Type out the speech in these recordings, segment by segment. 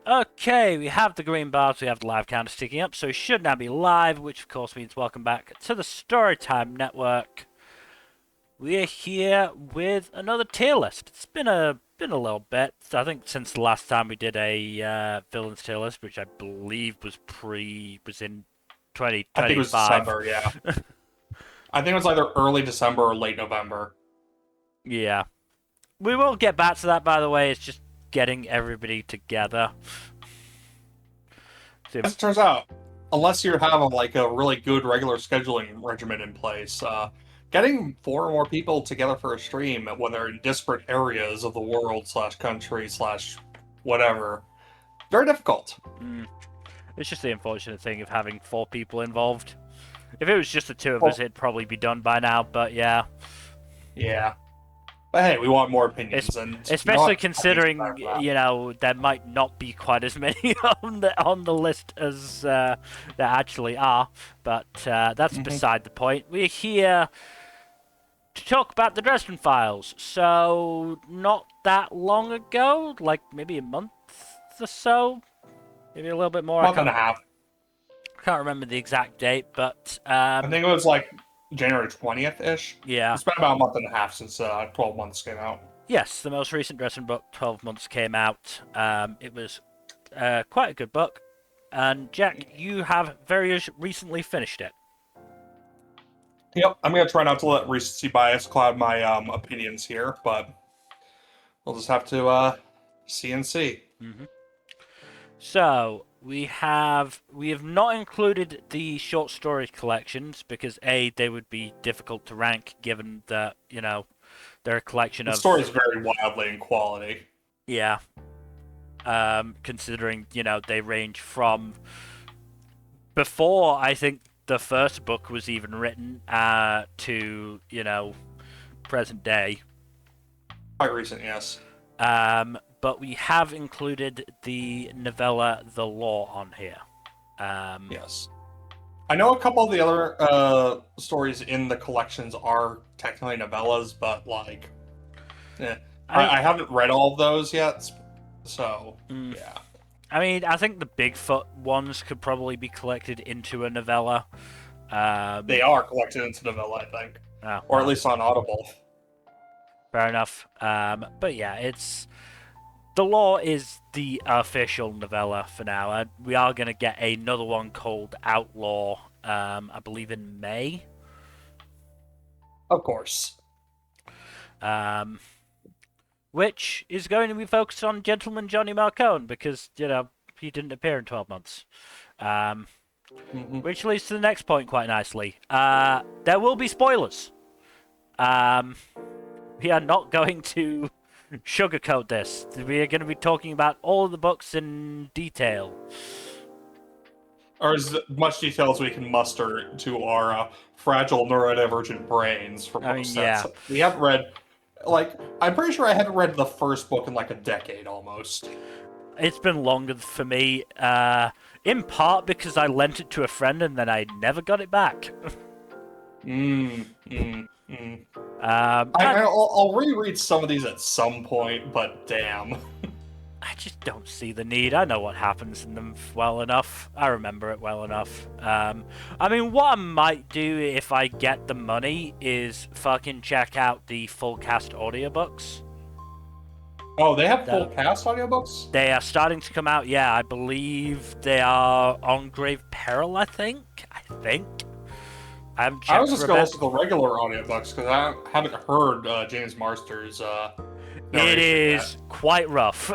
Okay, we have the green bars, we have the live counter sticking up, so we should now be live, which of course means welcome back to the Storytime Network. We're here with another tier list. It's been a little bit, I think, since the last time we did a villains tier list, which I believe was in I think it was 2025. December, yeah. I think it was either early December or late November. Yeah, we will get back to that. By the way, it's just getting everybody together. So, As it turns out, unless you have a really good regular scheduling regimen in place, getting four or more people together for a stream, whether in disparate areas of the world slash country slash whatever, very difficult. it's just the unfortunate thing of having four people involved. If it was just the two of us, Well, it'd probably be done by now. But yeah, yeah. But hey, we want more it's, opinions, and you know especially what? I think it's considering better for that. there might not be quite as many on the list as there actually are. But that's Mhm. beside the point. We're here to talk about the Dresden Files. So not that long ago, like maybe a month or so, maybe a little bit more. Month and a half. I can't remember the exact date, but I think it was like January 20th ish. yeah. It's been about a month and a half since 12 months came out. Yes, the most recent Dresden book, 12 Months, came out. It was quite a good book. And Jack, you have very recently finished it. Yep, I'm gonna try not to let recency bias cloud my opinions here, but we'll just have to see and see. hmm So we have not included the short story collections because A, they would be difficult to rank given that, they're a collection The story is of, very wildly in quality. yeah, considering, they range from before I think the first book was even written to present day. Quite recent, yes. But we have included the novella The Law on here. Yes. I know a couple of the other stories in the collections are technically novellas, but eh. I I haven't read all of those yet, so mm, yeah. I mean, I think the Bigfoot ones could probably be collected into a novella. They are collected into novella, I think, Oh, or at well, least on Audible. fair enough. But yeah, it's The Law is the official novella for now. We are going to get another one called Outlaw, I believe in May. Of course. Um, which is going to be focused on Gentleman Johnny Marcone because, he didn't appear in 12 months. Um, Hmm. which leads to the next point quite nicely. There will be spoilers. Um, we are not going to sugarcoat this. We are going to be talking about all of the books in detail. Or as much detail as we can muster to our fragile neurodivergent brains for I mean, books that yeah, we haven't read. I'm pretty sure I haven't read the first book in like a decade almost. it's been longer for me. In part because I lent it to a friend and then I never got it back. Mm, mm, mm. And I'll reread some of these at some point, but damn. I just don't see the need. I know what happens in them well enough. I remember it well enough. I mean, what I might do if I get the money is fucking check out the full cast audiobooks. Oh, they have full That cast audiobooks? they are starting to come out. Yeah, I believe they are on Grave Peril. I think. I haven't I checked was for just a gonna bit. listen to the regular audiobooks because I haven't heard James Marsters' It narration yet. is quite rough.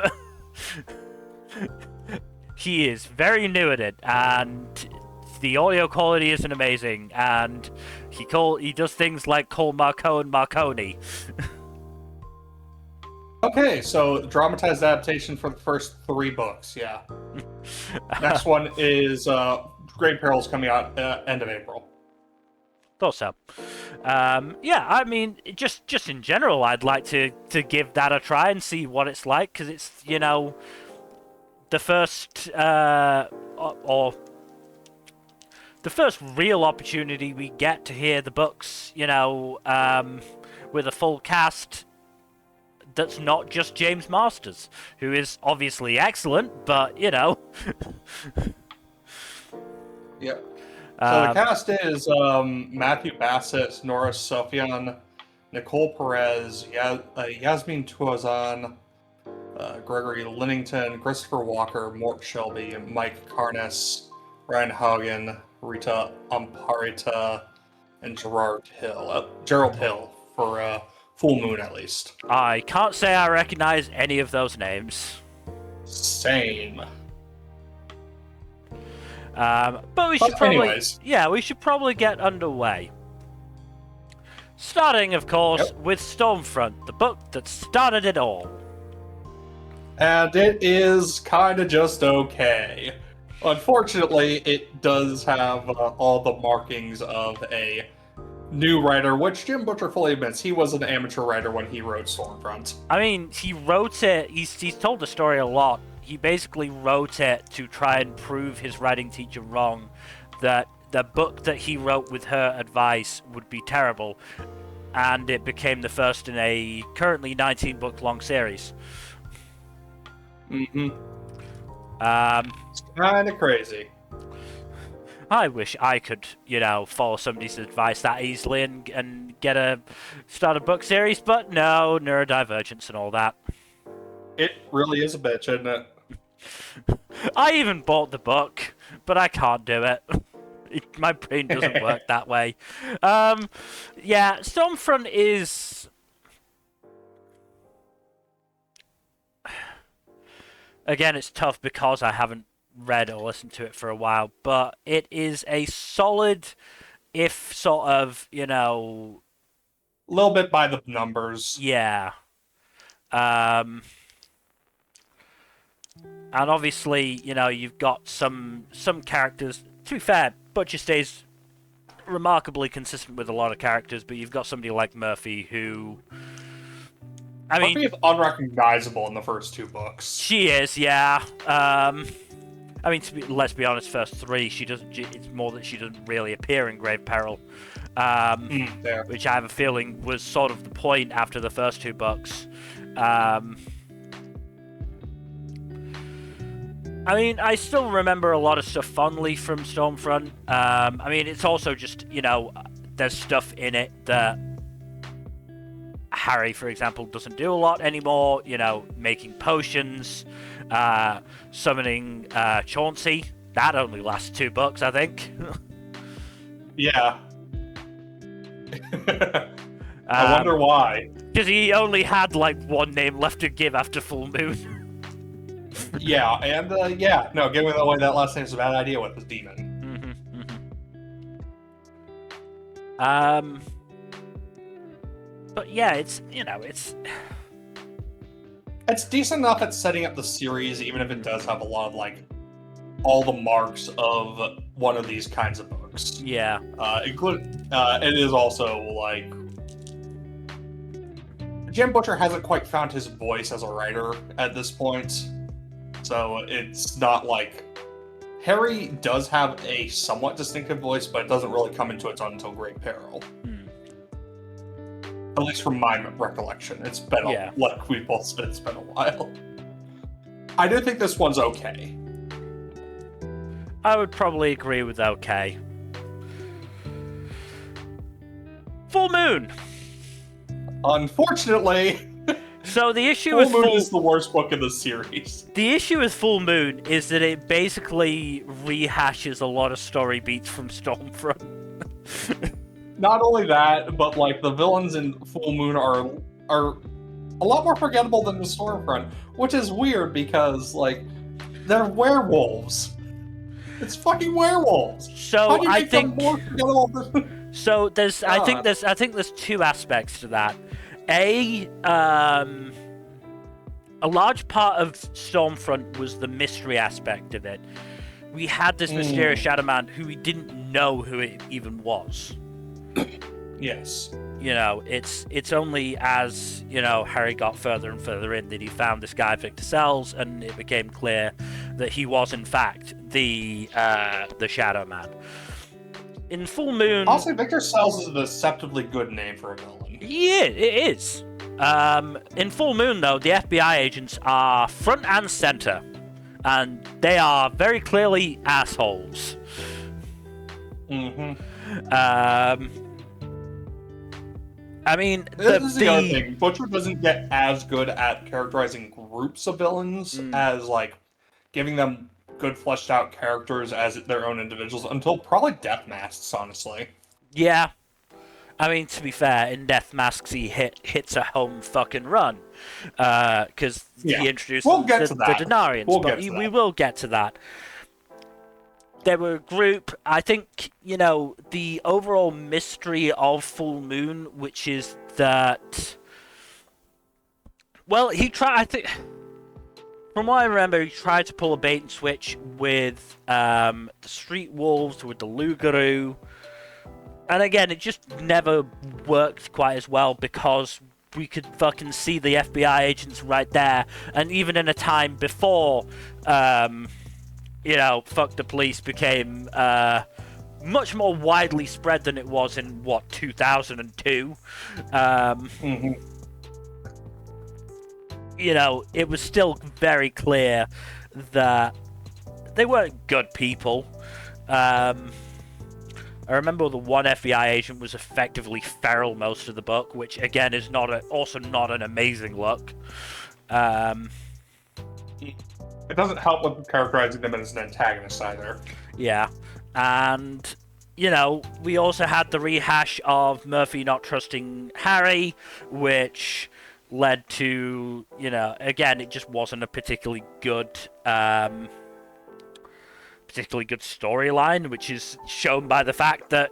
He is very new at it, and the audio quality isn't amazing. And he does things like call Marconi. Okay, so dramatized adaptation for the first three books, yeah. Next one is Great Perils coming out end of April. Thought so. Yeah, I mean, just in general, I'd like to give that a try and see what it's like because it's the first or the first real opportunity we get to hear the books, with a full cast that's not just James Masters, who is obviously excellent, but, you know. Yep. So the cast is Matthew Bassett, Nora Sofyan, Nicole Perez, Yasmin Tuazan, Gregory Linnington, Christopher Walker, Mort Shelby, Mike Karnas, Ryan Hagen, Rita Amparita, and Gerald Hill for Full Moon, at least. I can't say I recognize any of those names. Same. But we should we should probably get underway. Starting, of course, with Stormfront, the book that started it all. And it is kind of just okay. Unfortunately, it does have all the markings of a new writer, which Jim Butcher fully admits he was an amateur writer when he wrote Stormfront. I mean, he wrote it, he's told the story a lot. He basically wrote it to try and prove his writing teacher wrong, that the book that he wrote with her advice would be terrible, and it became the first in a currently 19-book long series. Mm-hmm. It's kind of crazy. I wish I could, follow somebody's advice that easily and start a book series, but no, neurodivergence and all that. It really is a bitch, isn't it? I even bought the book, but I can't do it. My brain doesn't work that way. Stormfront is... Again, it's tough because I haven't read or listened to it for a while, but it is a solid, if sort of, a little bit by the numbers. Yeah. And obviously, you've got some characters. To be fair, Butcher stays remarkably consistent with a lot of characters, but you've got somebody like Murphy who... Murphy is unrecognizable in the first two books. She is, yeah. Let's be honest, first three, it's more that she doesn't really appear in grave peril. Which I have a feeling was sort of the point after the first two books. I still remember a lot of stuff fondly from Stormfront. It's also just, there's stuff in it that Harry, for example, doesn't do a lot anymore. Making potions, summoning Chauncey. That only lasts 2 books, I think. Yeah. I wonder why. Because he only had, 1 name left to give after Full Moon. Yeah, and giving away that last name is a bad idea with this demon. But yeah, it's decent enough at setting up the series, even if it does have a lot of all the marks of one of these kinds of books. Yeah. It is also Jim Butcher hasn't quite found his voice as a writer at this point. So it's not Harry does have a somewhat distinctive voice, but it doesn't really come into its own until Great Peril. At least from my recollection. It's been like we both said, it's been a while. I do think this one's okay. I would probably agree with okay. Full Moon! Unfortunately... So the issue with Full Moon is the worst book in the series. The issue with Full Moon is that it basically rehashes a lot of story beats from Stormfront. Not only that, but the villains in Full Moon are a lot more forgettable than the Stormfront, which is weird because they're werewolves. It's fucking werewolves. So how do you make them more forgettable than... So I think there's 2 aspects to that. A large part of Stormfront was the mystery aspect of it. We had this mysterious Shadow Man who we didn't know who it even was. Yes. It's only as, Harry got further and further in that he found this guy, Victor Sells, and it became clear that he was, in fact, the Shadow Man. In Full Moon... Also, Victor Sells is a deceptively good name for a villain. Yeah, it is. In Full Moon, though, the FBI agents are front and center, and they are very clearly assholes. I mean, this is the other thing. Butcher doesn't get as good at characterizing groups of villains as, like, giving them good fleshed out characters as their own individuals until probably Death Masks, honestly. Yeah. I mean, to be fair, in Death Masks he hits a home fucking run. Because he introduced the Denarians, we will get to that. They were a group. I think, the overall mystery of Full Moon, which is that... Well, I think... From what I remember, he tried to pull a bait and switch with the Street Wolves, with the Lugaroo. And again, it just never worked quite as well because we could fucking see the FBI agents right there. And even in a time before... fuck the police became much more widely spread than it was in, 2002. It was still very clear that they weren't good people. I remember the one FBI agent was effectively feral most of the book, which again is also not an amazing look. It doesn't help with characterizing them as an antagonist either. Yeah, and, we also had the rehash of Murphy not trusting Harry, which led to, again, it just wasn't a particularly good storyline, which is shown by the fact that,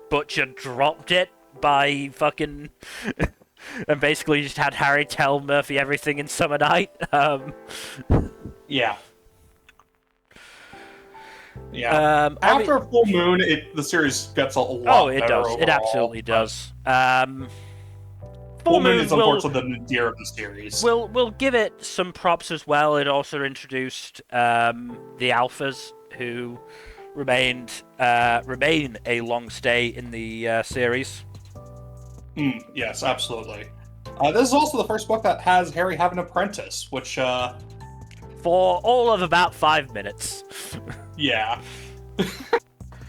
Butcher dropped it by fucking... and basically just had Harry tell Murphy everything in Summer Night. Yeah. After Full Moon, the series gets a lot better. Oh, it does. Overall. It absolutely does. Full Moon is unfortunately the nadir of the series. We'll give it some props as well. It also introduced the Alphas, who remain a long stay in the series. Yes, absolutely. This is also the first book that has Harry have an apprentice, which... For all of about 5 minutes. Yeah.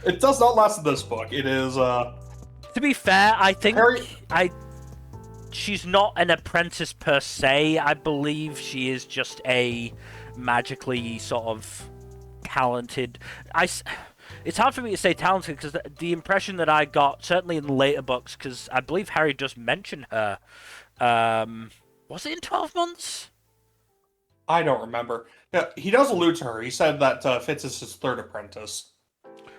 It does not last in this book. It is, To be fair, I think... Harry... She's not an apprentice per se. I believe she is just a magically sort of talented... It's hard for me to say talented, because the impression that I got, certainly in the later books, because I believe Harry does mention her. Was it in 12 months? I don't remember. Yeah, he does allude to her. He said that Fitz is his third apprentice.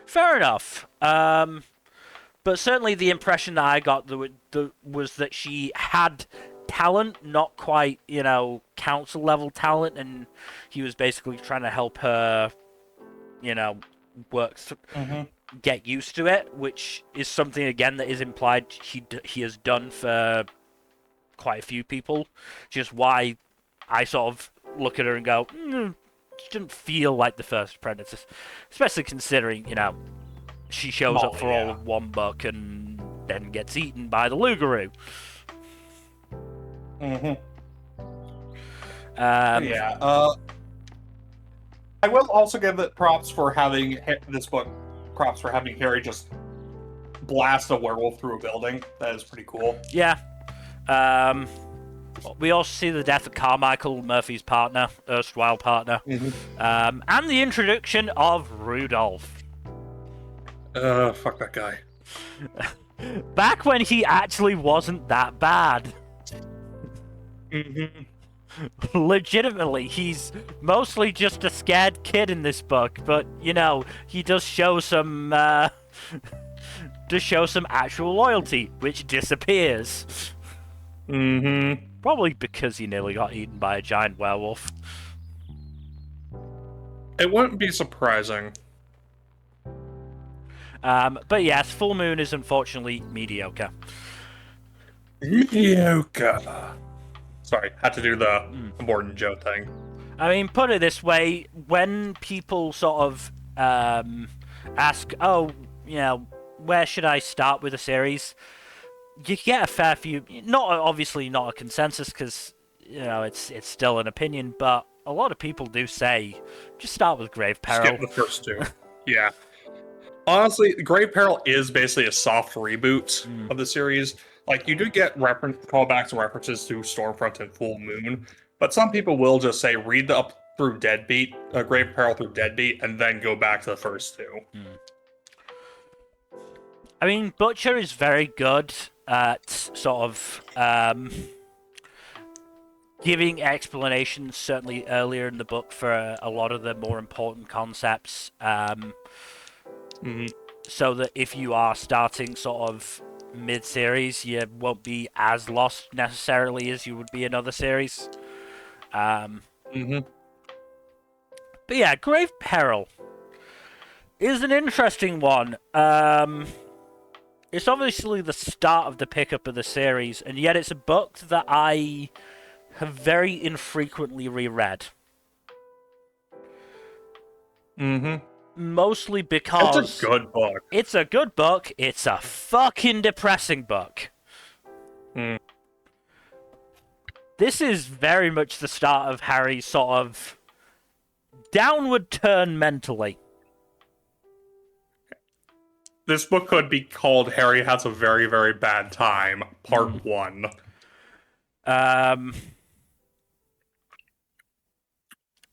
Fair enough. But certainly the impression that I got was that she had talent, not quite, council level talent, and he was basically trying to help her, get used to it, which is something, again, that is implied he has done for quite a few people. Just why I sort of look at her and go, she didn't feel like the first apprentice, especially considering, she shows up for all of one book and then gets eaten by the Lugaroo. I will also give it props for having this book, props for having Harry just blast a werewolf through a building. That is pretty cool. Yeah. We also see the death of Carmichael, Murphy's partner, erstwhile partner, and the introduction of Rudolph. Fuck that guy. Back when he actually wasn't that bad. Legitimately, he's mostly just a scared kid in this book, but, he does show some, actual loyalty, which disappears. Probably because he nearly got eaten by a giant werewolf. It wouldn't be surprising. But yes, Full Moon is unfortunately mediocre. Mediocre. Sorry, had to do the Morton Joe thing. I mean, put it this way, when people sort of ask, where should I start with a series? you get a fair few. Not obviously not a consensus because it's still an opinion, but a lot of people do say just start with Grave Skip Peril. the first two. Yeah. Honestly, Grave Peril is basically a soft reboot of the series. Like, you do get callbacks and references to Stormfront and Full Moon, but some people will just say read the up through Deadbeat, Grave Peril through Deadbeat, and then go back to the first two. I mean, Butcher is very good at sort of giving explanations, certainly earlier in the book, for a lot of the more important concepts. So that if you are starting sort of mid-series, you won't be as lost necessarily as you would be in other series. But yeah, Grave Peril is an interesting one. It's obviously the start of the pickup of the series, and yet it's a book that I have very infrequently reread. Mostly because it's a good book. It's a good book. It's a fucking depressing book. This is very much the start of Harry's sort of downward turn mentally. This book could be called Harry Has a Very, Very Bad Time, Part 1.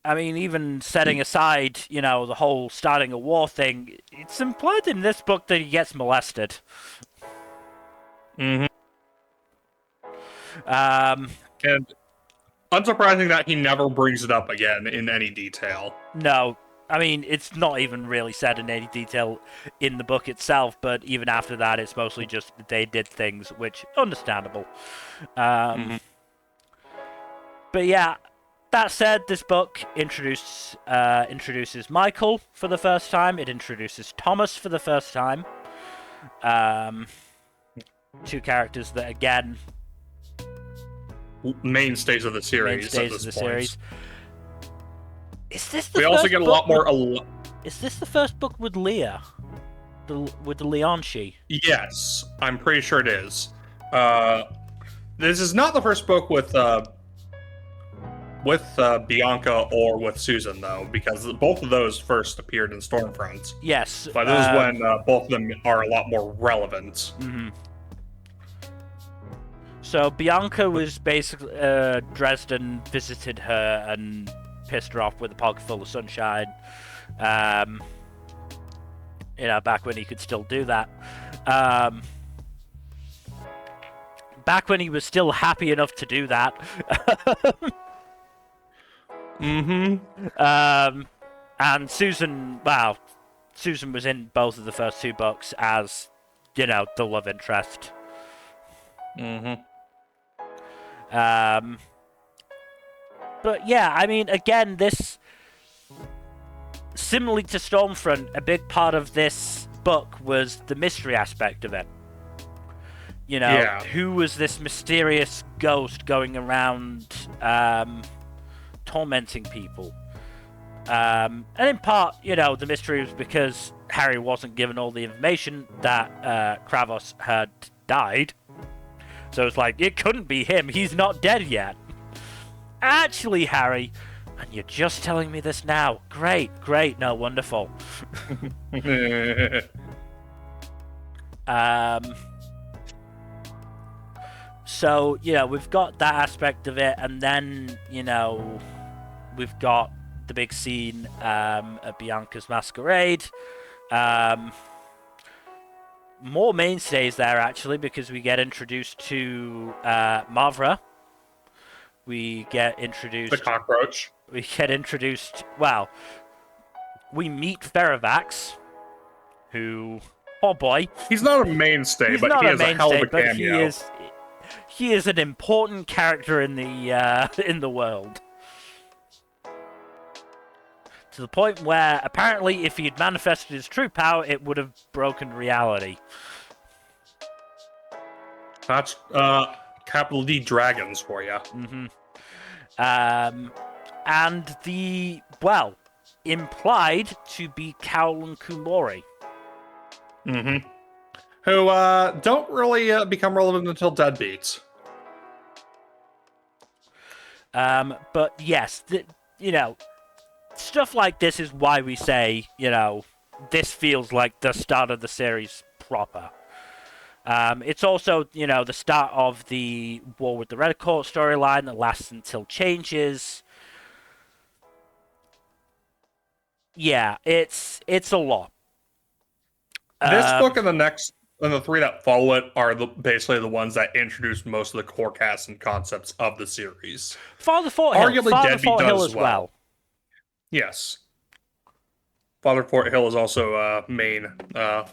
I mean, even setting aside, the whole starting a war thing, it's implied in this book that he gets molested. And unsurprising that he never brings it up again in any detail. No, I mean, it's not even really said in any detail in the book itself, but even after that, it's mostly just they did things, which, understandable. But yeah, that said, this book introduces Michael for the first time. It introduces Thomas for the first time. Two characters that, again, mainstays of the series. Series. Is this the we first also get a lot more. Is this the first book with Leah? With the Leonchi? Yes, I'm pretty sure it is. This is not the first book with Bianca or with Susan, though, because both of those first appeared in Stormfront. Yes. But this is when both of them are a lot more relevant. So Bianca was basically Dresden visited her and pissed her off with a pocket full of sunshine. Back when he could still do that. Back when he was still happy enough to do that. And Susan, Susan was in both of the first two books as, the love interest. But yeah, I mean, again, this, similarly to Stormfront, a big part of this book was the mystery aspect of it. Who was this mysterious ghost going around tormenting people? And in part, the mystery was because Harry wasn't given all the information that Kravos had died. So it's like, it couldn't be him. He's not dead yet. Actually, Harry, and you're just telling me this now. Great, no, wonderful. So, we've got that aspect of it, and then, we've got the big scene at Bianca's masquerade. More mainstays there, actually, because we get introduced to Mavra. We get introduced... The cockroach. We get introduced... we meet Ferrovax, who... Oh boy. He's not a mainstay, but he has a hell of a cameo. He is an important character in the world. To the point where, apparently, if he had manifested his true power, it would have broken reality. That's, capital D dragons for you. And the, implied to be Cowlin Kumori. who don't really become relevant until Deadbeats. But yes, stuff like this is why we say, this feels like the start of the series proper. It's also, the start of the War with the Red Court storyline that lasts until changes. Yeah, it's a lot. This book and the three that follow it are basically the ones that introduced most of the core cast and concepts of the series. Father Fort Hill as well. Yes. Father Fort Hill is also main. Well,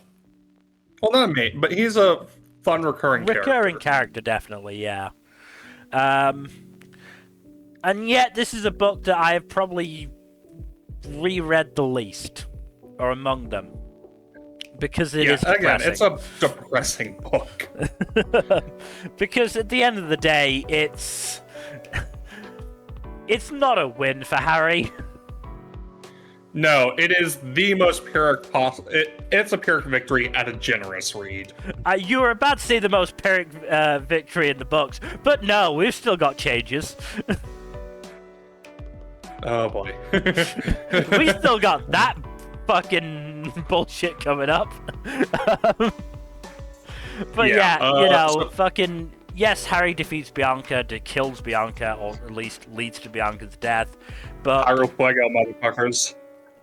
not main, but he's a fun recurring character, definitely, yeah. And yet, this is a book that I have probably reread the least, or among them, because it is depressing. Again, it's a depressing book. Because at the end of the day, it's not a win for Harry. No, it is the most Pyrrhic possible. It's a Pyrrhic victory at a generous read. You were about to say the most Pyrrhic victory in the books, but no, we've still got changes. Oh boy. We still got that fucking bullshit coming up. But fucking... Yes, Harry defeats Bianca, kills Bianca, or at least leads to Bianca's death, but... Pyro Fuego, motherfuckers.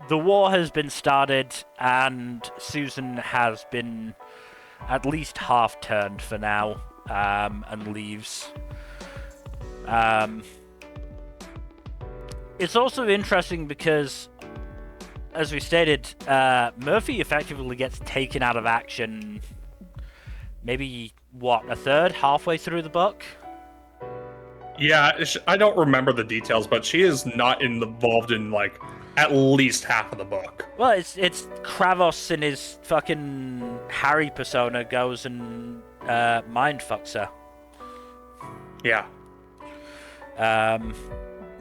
The war has been started, and Susan has been at least half-turned for now, and leaves. It's also interesting because, as we stated, Murphy effectively gets taken out of action maybe, a third, halfway through the book? Yeah, I don't remember the details, but she is not involved in, at least half of the book. Well, it's Kravos in his fucking Harry persona goes and mind fucks her. Yeah.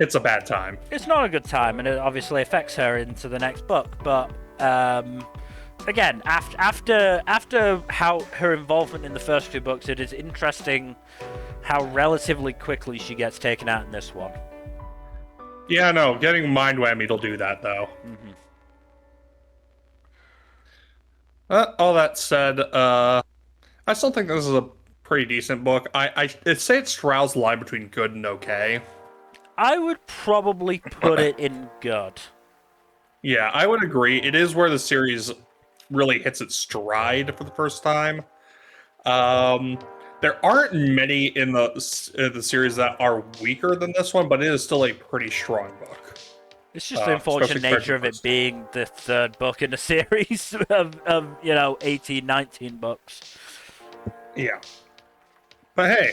It's a bad time. It's not a good time, and it obviously affects her into the next book, but again, after how her involvement in the first two books, it is interesting how relatively quickly she gets taken out in this one. Yeah, no, getting mind whammied will do that, though. Mm-hmm. All that said, I still think this is a pretty decent book. I'd say it straddles the line between good and okay. I would probably put it in good. Yeah, I would agree. It is where the series really hits its stride for the first time. There aren't many in the series that are weaker than this one, but it is still a pretty strong book. It's just the unfortunate nature of it being the third book in a series of 18, 19 books. Yeah. But hey,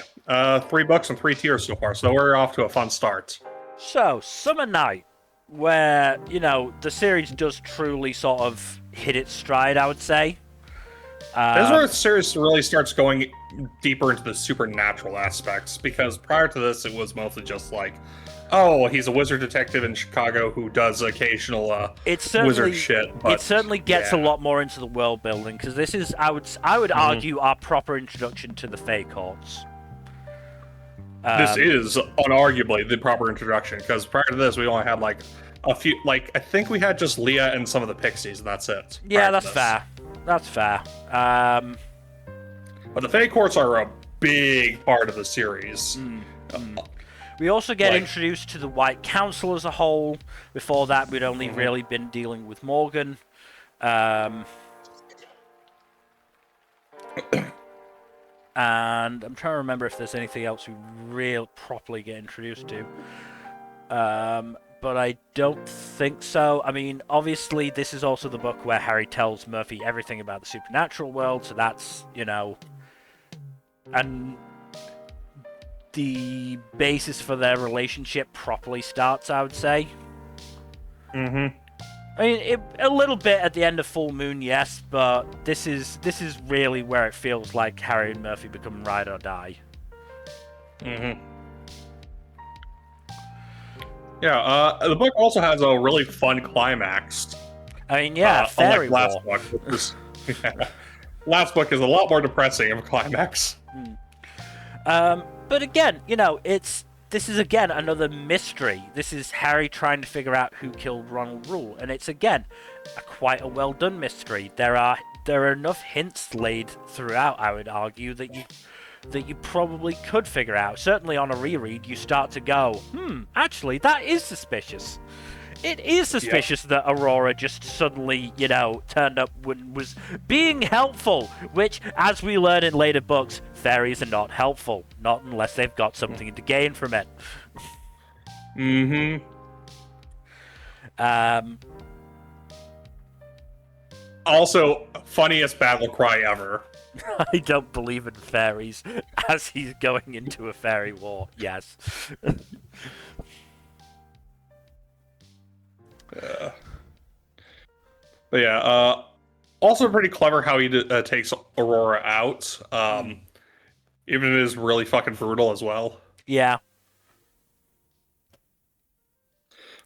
3 books and 3 tiers so far, so we're off to a fun start. So, Summer Night, where, the series does truly sort of hit its stride, I would say. This is where the series really starts going deeper into the supernatural aspects, because prior to this, it was mostly just he's a wizard detective in Chicago who does occasional wizard shit. But, it certainly gets a lot more into the world building, because this is, I would argue, our proper introduction to the Fae Courts. This is unarguably the proper introduction, because prior to this, we only had a few, I think we had just Leah and some of the Pixies, and that's it. Yeah, that's fair. That's fair. But the Fae Courts are a big part of the series. We also get introduced to the White Council as a whole. Before that, we'd only really been dealing with Morgan. And I'm trying to remember if there's anything else we real properly get introduced to. But I don't think so. I mean, obviously, this is also the book where Harry tells Murphy everything about the supernatural world, so that's, and the basis for their relationship properly starts, I would say. I mean, a little bit at the end of Full Moon, yes, but this is really where it feels like Harry and Murphy become ride or die. Yeah, the book also has a really fun climax. I mean, yeah, Fairy War. Book, last book is a lot more depressing of a climax. But again, this is again another mystery. This is Harry trying to figure out who killed Ronald Rule, and it's again quite a well done mystery. There are enough hints laid throughout, I would argue, that you probably could figure out. Certainly on a reread, you start to go, actually, that is suspicious. It is suspicious that Aurora just suddenly, turned up when was being helpful, which, as we learn in later books, fairies are not helpful. Not unless they've got something to gain from it. Also, funniest battle cry ever. I don't believe in fairies, as he's going into a fairy war, yes. But yeah, also pretty clever how he takes Aurora out. Even if it is really fucking brutal as well. Yeah.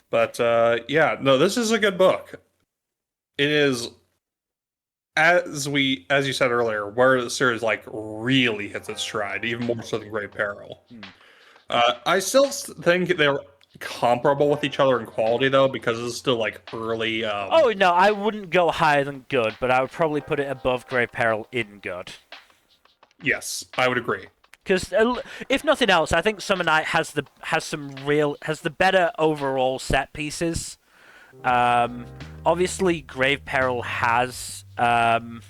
But yeah, no, this is a good book. It is, as you said earlier, where the series really hits its stride, even more so than Grave Peril. I still think they're comparable with each other in quality though, because it's still early. Oh no, I wouldn't go higher than good, but I would probably put it above Grave Peril in good. Yes, I would agree. Because if nothing else, I think Summer Night has the better overall set pieces. Obviously, Grave Peril has the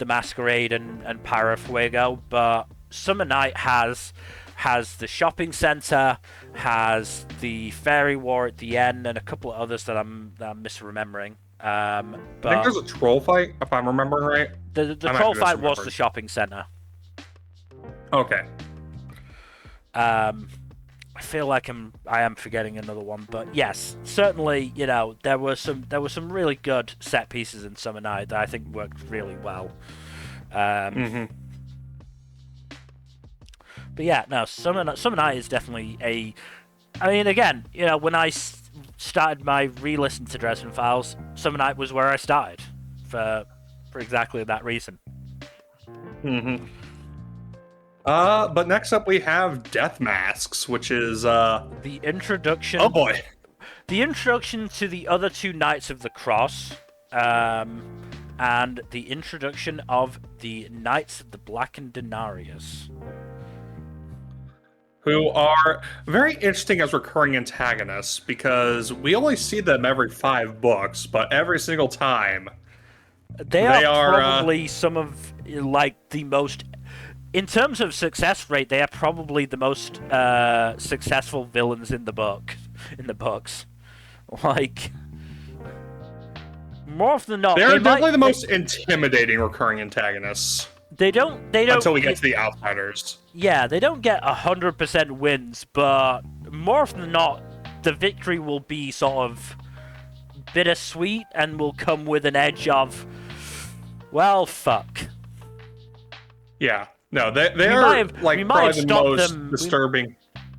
Masquerade and Pyro Fuego, but Summer Night has the shopping center, has the fairy war at the end, and a couple of others that I'm misremembering. But I think there's a troll fight, if I'm remembering right. The troll fight was the shopping center. Okay. I feel like I am forgetting another one, but yes, certainly, there were some really good set pieces in Summer Night that I think worked really well. But yeah, no, Summer Night is definitely I mean, again, when I started my re-listen to Dresden Files, Summer Night was where I started for exactly that reason. But next up we have Death Masks, which is the introduction. Oh boy. The introduction to the other two Knights of the Cross, and the introduction of the Knights of the Blackened Denarius, who are very interesting as recurring antagonists, because we only see them every 5 books, but every single time they are probably some of the most, in terms of success rate, they are probably the most successful villains in the books. More often than not, they're definitely the most intimidating recurring antagonists. They don't until we get to the Outsiders. Yeah, they don't get 100% wins, but more often than not, the victory will be sort of bittersweet and will come with an edge of, well, fuck. Yeah, no, they are probably the most disturbing.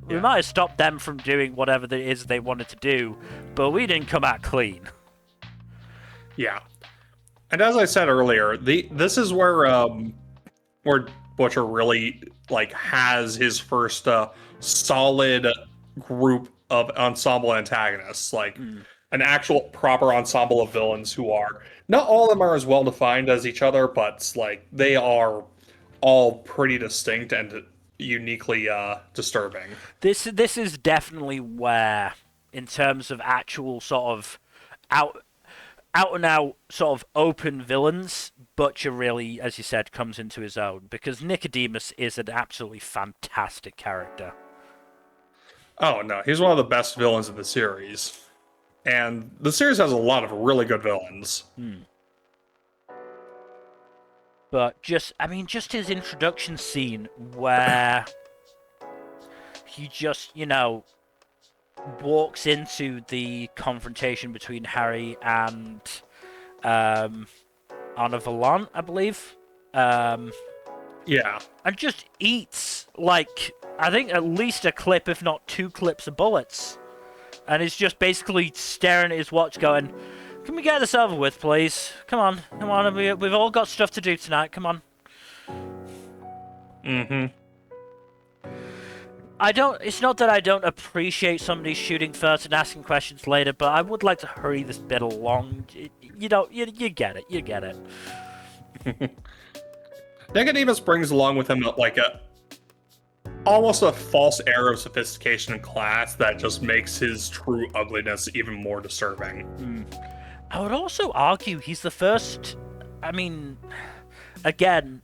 We might have stopped them from doing whatever it is they wanted to do, but we didn't come out clean. Yeah, and as I said earlier, this is where Butcher really has his first solid group of ensemble antagonists, an actual proper ensemble of villains who are, not all of them are as well defined as each other, but they are all pretty distinct and uniquely disturbing. This is definitely where, in terms of actual sort of out and out sort of open villains, Butcher really, as you said, comes into his own, because Nicodemus is an absolutely fantastic character. Oh no, he's one of the best villains in the series. And the series has a lot of really good villains. But just his introduction scene where he just, walks into the confrontation between Harry and Anna Vallant, I believe. Yeah. And just eats, I think at least a clip, if not 2 clips of bullets. And is just basically staring at his watch going, Can we get this over with, please? Come on, come on. We've all got stuff to do tonight. Come on. It's not that I don't appreciate somebody shooting first and asking questions later, but I would like to hurry this bit along. You get it. You get it. Nicodemus brings along with him like almost a false air of sophistication and class that just makes his true ugliness even more disturbing. I would also argue he's the first. I mean, again,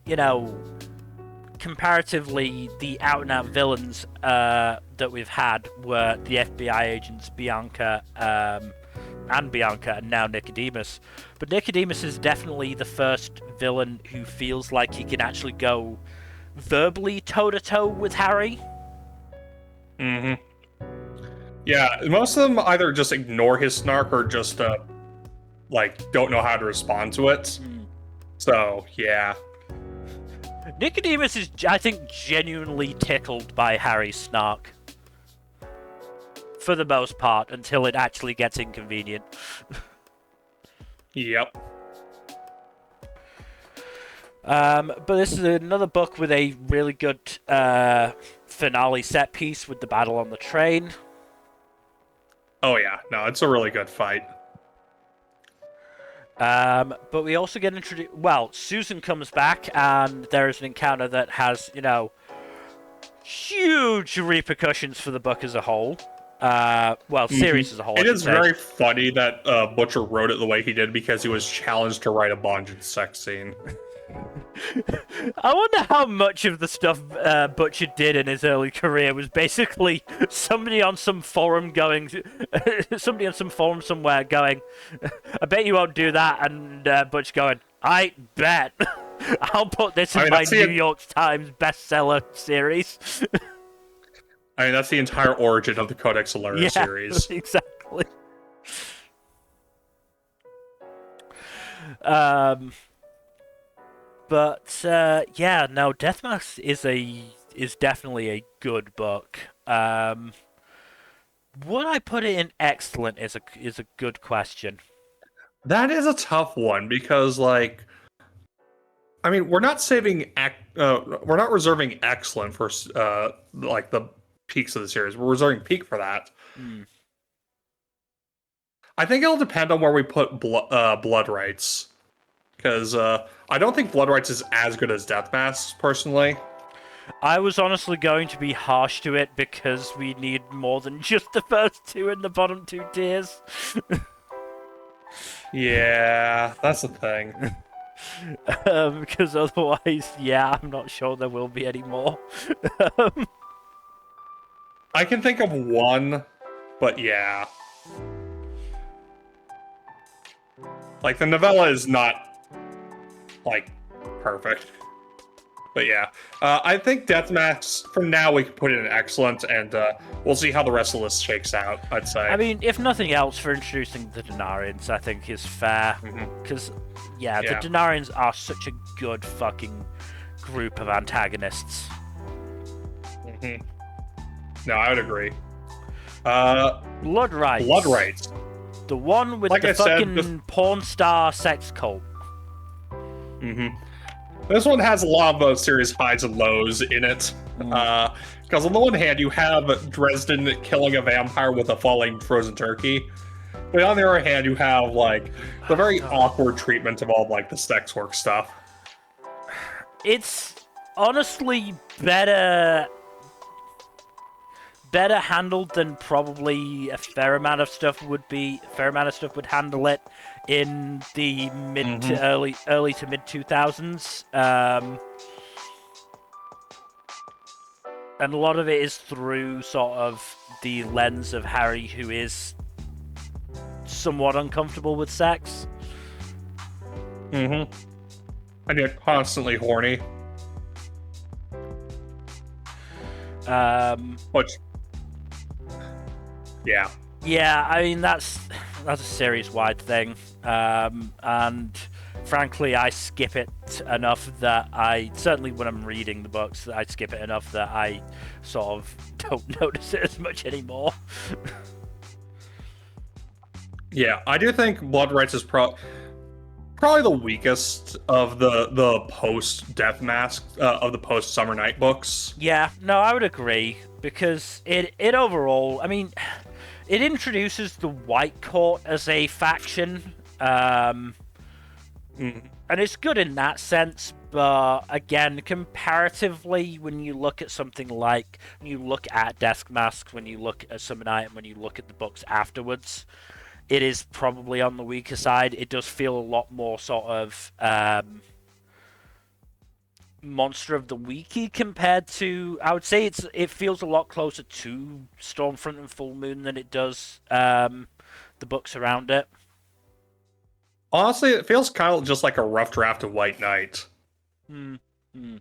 comparatively, the out-and-out villains that we've had were the FBI agents Bianca and now Nicodemus. But Nicodemus is definitely the first villain who feels like he can actually go verbally toe-to-toe with Harry. Yeah, most of them either just ignore his snark or just don't know how to respond to it. So yeah, Nicodemus is, I think, genuinely tickled by Harry's snark for the most part until it actually gets inconvenient. Yep. But this is another book with a really good finale set piece with the battle on the train. Oh yeah, no, it's a really good fight. But we also get introduced. Well, Susan comes back, and there is an encounter that has, huge repercussions for the book as a whole. Series as a whole. It is very funny that Butcher wrote it the way he did because he was challenged to write a bondage sex scene. I wonder how much of the stuff Butcher did in his early career was basically somebody on some forum somewhere going, I bet you won't do that, and Butch going, I bet. I'll put this in my New York Times bestseller series. I mean, that's the entire origin of the Codex Alera series. Exactly. Deathmask is definitely a good book. Would I put it in excellent is a good question. That is a tough one because, we're not we're not reserving excellent for the peaks of the series. We're reserving peak for that. I think it'll depend on where we put Blood Rights. Because I don't think Blood Rights is as good as Deathmask, personally. I was honestly going to be harsh to it because we need more than just the first two and the bottom two tiers. Yeah, that's the thing. Because otherwise, I'm not sure there will be any more. I can think of one, but yeah. The novella is not perfect. But yeah, I think Deathmask, from now, we can put it in excellent, and we'll see how the rest of the list shakes out, I'd say. I mean, if nothing else, for introducing the Denarians, I think is fair. Because, the Denarians are such a good fucking group of antagonists. No, I would agree. Blood Rights. Blood Rights. The one with the fucking porn star sex cult. This one has a lot of serious highs and lows in it. Because on the one hand, you have Dresden killing a vampire with a falling frozen turkey. But on the other hand, you have, the very awkward treatment of all, the sex work stuff. It's honestly better handled than probably a fair amount of stuff would handle it in the early to mid 2000s. And a lot of it is through sort of the lens of Harry, who is somewhat uncomfortable with sex. And you're constantly horny. Which, yeah. Yeah, I mean, that's a series-wide thing. And frankly, I skip it enough that certainly when I'm reading the books, I skip it enough that I sort of don't notice it as much anymore. Yeah, I do think Blood Rights is probably the weakest of the post Death Mask of the post Summer Night books. Yeah, no, I would agree because it overall, I mean, it introduces the White Court as a faction, and it's good in that sense. But again, comparatively, when you look at something like when you look at Death Mask, when you look at Summer Night, and when you look at the books afterwards, it is probably on the weaker side. It does feel a lot more sort of Monster of the Weeky compared to, I would say it feels a lot closer to Stormfront and Full Moon than it does the books around it. Honestly, it feels kind of just like a rough draft of White Knight. That Or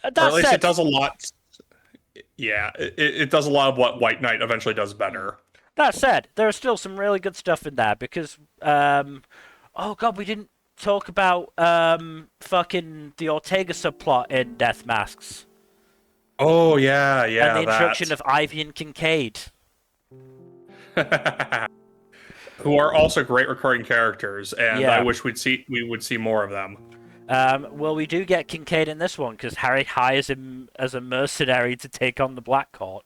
at least said, it does a lot. Yeah, it does a lot of what White Knight eventually does better. that said, there are still some really good stuff in there because, oh god, we didn't talk about fucking the Ortega subplot in Death Masks. Oh yeah, yeah, And the introduction of Ivy and Kincaid. Who are also great recurring characters, and Yeah. I wish we would see more of them. Well, we do get Kincaid in this one because Harry hires him as a mercenary to take on the Black Court.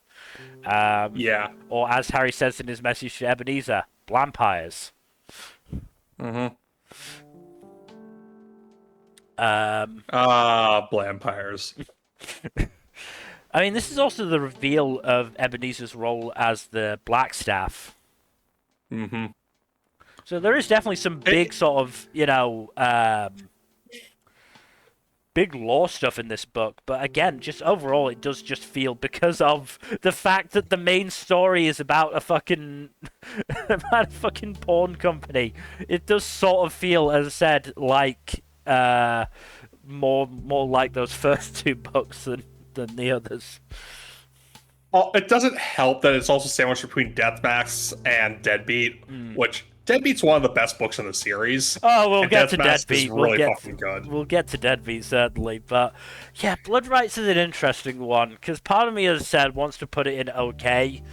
Yeah. Or as Harry says in his message to Ebenezer, Blampires. Blampires. I mean, this is also the reveal of Ebenezer's role as the Blackstaff. So there is definitely some big sort of, big lore stuff in this book. But again, just overall, it does just feel, because of the fact that the main story is about a fucking about a fucking porn company. It does sort of feel, as I said, like more like those first two books than the others. Well, it doesn't help that it's also sandwiched between Death Masks and Deadbeat, which Deadbeat's one of the best books in the series. Oh, we'll get to Death Mask is Deadbeat. really fucking good. We'll get to Deadbeat, certainly. But, yeah, Blood Rights is an interesting one, because part of me, as I said, wants to put it in okay,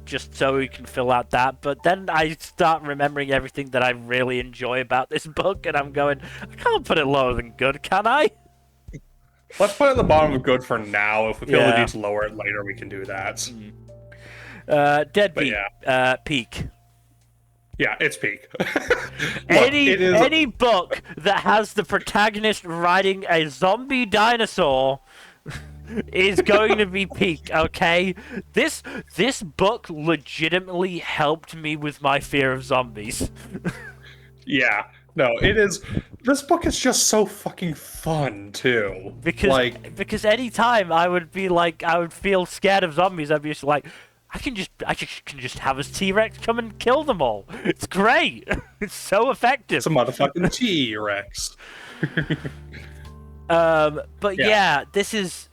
just so we can fill out that. But then I start remembering everything that I really enjoy about this book, and I'm going, I can't put it lower than good, can I? Let's put it at the bottom of good for now. If we feel the need to lower it later, we can do that. Deadbeat, peak. Yeah, it's peak. Look, any book that has the protagonist riding a zombie dinosaur is going to be peak, okay? This book legitimately helped me with my fear of zombies. Yeah. No, it is. This book is just so fucking fun too. Because any time I would feel scared of zombies, I'd be just like, I can just have a T-Rex come and kill them all. It's great. It's so effective. It's a motherfucking T-Rex. But yeah, this is